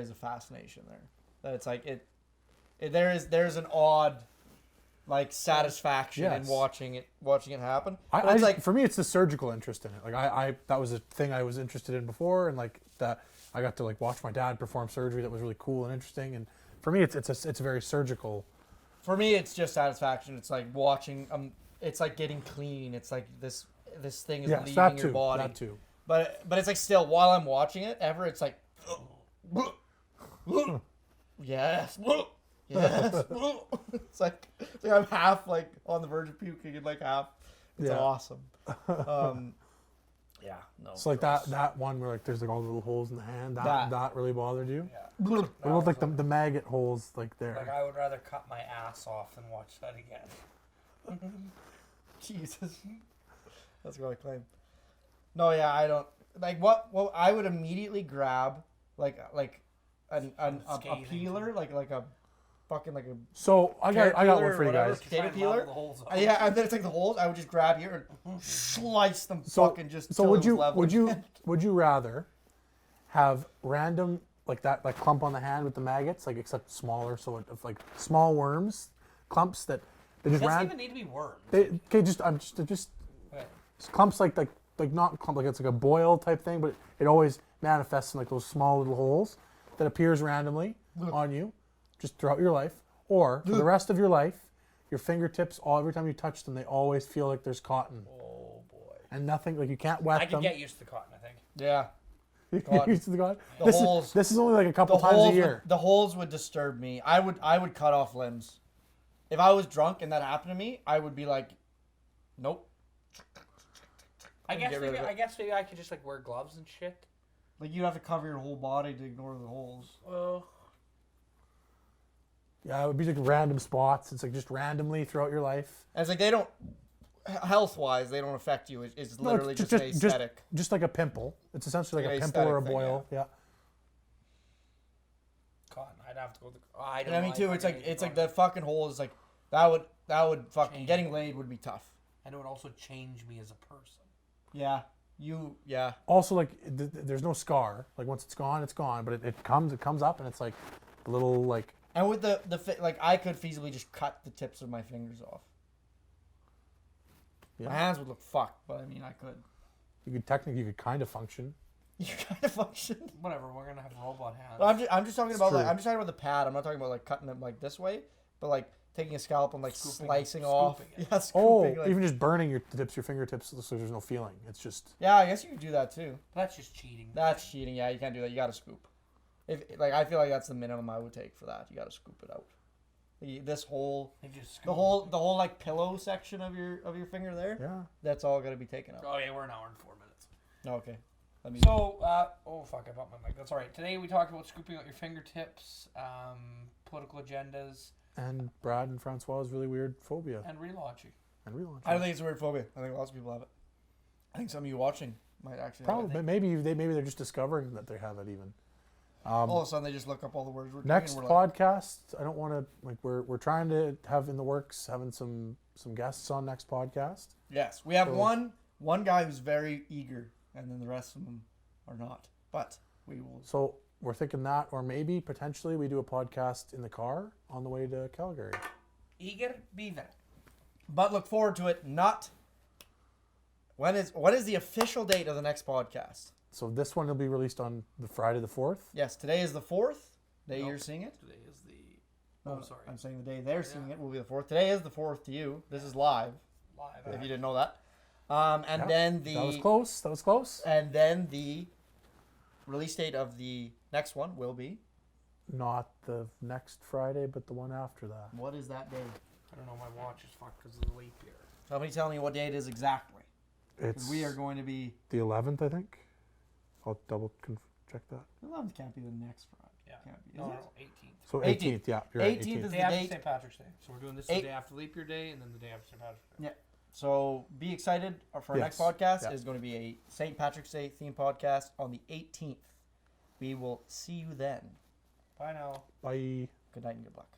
a fascination there. That it's like there's an odd like satisfaction in Yes. watching it happen. I But it's like for me, it's the surgical interest in it. Like I that was a thing I was interested in before, and like that I got to like watch my dad perform surgery that was really cool and interesting. And for me, it's a very surgical. for me, it's just satisfaction. It's like watching. It's like getting clean. It's like this thing is Yes, leaving that your too. body. That too. But it's like still while I'm watching it, it's like yes, yes. It's like I'm half like on the verge of puking and like half. It's Yeah. awesome. Yeah, no. So like that one where like there's like all the little holes in the hand. That. That really bothered you. Yeah. What about like the maggot holes like there? Like I would rather cut my ass off than watch that again. Jesus, that's what I claim. No, yeah, I don't like what I would immediately grab like a Scathing peeler like a fucking like a So I got peeler one or for you whatever. guys. Potato Try and peeler? level the holes up. Yeah, and then it's like the holes. I would just grab here and slice them So fucking just. so till would it was you level would you again. would you rather have random like that like clump on the hand with the maggots like except smaller so it's like small worms clumps that they It just doesn't ran even need to be worms. okay just Okay. clumps like not clump like it's like a boil type thing but it always manifests in like those small little holes that appears randomly on you just throughout your life or for the rest of your life your fingertips every time you touch them they always feel like there's cotton Oh boy. and nothing like you can't wet I them. could get used to cotton, I think. Yeah, You're cotton. used to the cotton. The holes. This is only like a couple times a year. The holes would disturb me. I would cut off limbs. If I was drunk and that happened to me, I would be like, nope. I guess Get rid maybe of it. I could just like wear gloves and shit. Like you'd have to cover your whole body to ignore the holes. Well, Yeah, it would be like random spots. It's like just randomly throughout your life. And it's like they don't, health wise, they don't affect you. It's No, literally just aesthetic. Just like a pimple. It's essentially like Like a an pimple or a aesthetic thing, boil. Yeah. cotton. I'd have to go. I don't And I know. mean too, I it's like fucking hate the cotton. fucking hole is like that would fucking Change. getting laid would be tough. And it would also change me as a person. Yeah, yeah. Also, like there's no scar. Like once it's gone, it's gone. But it comes up and it's like a little like And with like I could feasibly just cut the tips of my fingers off. Yeah. My hands would look fucked, but I mean I could. you could kind of function. You kind of function. Whatever. We're gonna have robot hands. Well, I'm just talking about true. I'm just talking about the pad. I'm not talking about like cutting them like this way, but like taking a scalpel and like Scooping- slicing off. scooping it. Yeah, Oh, scooping. Like, even just burning your fingertips so there's no feeling. It's just yeah, I guess you could do that too. That's just cheating. That's cheating. Yeah, you can't do that. You got to scoop. If like I feel like that's the minimum I would take for that. You got to scoop it out. This whole They just scoop the whole like pillow section of your finger there. yeah. That's all got to be taken out. Oh yeah, we're an hour and 4 minutes. Okay. Let me. So, oh fuck, I bumped my mic. That's all right. Today we talked about scooping out your fingertips, political agendas, And Brad and Francois' really weird phobia and relaunching. and relaunch. I don't think it's a weird phobia. I think lots of people have it. I think some of you watching might actually. Have Probably, it. maybe they're just discovering that they have it even. All of a sudden, they just look up all the words we're doing. Next and we're like, podcast, I don't want to like we're trying to have in the works having some guests on next podcast. yes, we have So- one guy who's very eager, and then the rest of them are not. But we will. So we're thinking that, or maybe potentially we do a podcast in the car on the way to Calgary. Eager beaver. But look forward to it. Not. What is the official date of the next podcast? So this one will be released on the Friday the 4th. Yes, today is the 4th day Nope. you're seeing it. Today is the. No, Oh, sorry. I'm saying the day they're seeing it will be the 4th. Today is the 4th to you. This is live, Live. if you didn't know that. And Yep. then the That was close. That was close. and then the release date of the next one will be. Not the next Friday, but the one after that. What is that day? I don't know. My watch is fucked because of the leap year. Somebody tell me what day it is exactly. 'Cause It's we are going to be. the 11th, I think. I'll double check that. The 11th can't be the next Friday. Yeah. Can't be. Is No, it? no, 18th. So 18th. 18th, yeah, you're right. 18th is Day the after date. St. Patrick's Day. So we're doing this Eight- the day after leap year day, and then the day after St. Patrick's Day. Yeah. So be excited for our next Yes. podcast. Yeah. It is going to be a St. Patrick's Day themed podcast on the 18th. We will see you then. Bye now. Bye. Good night and good luck.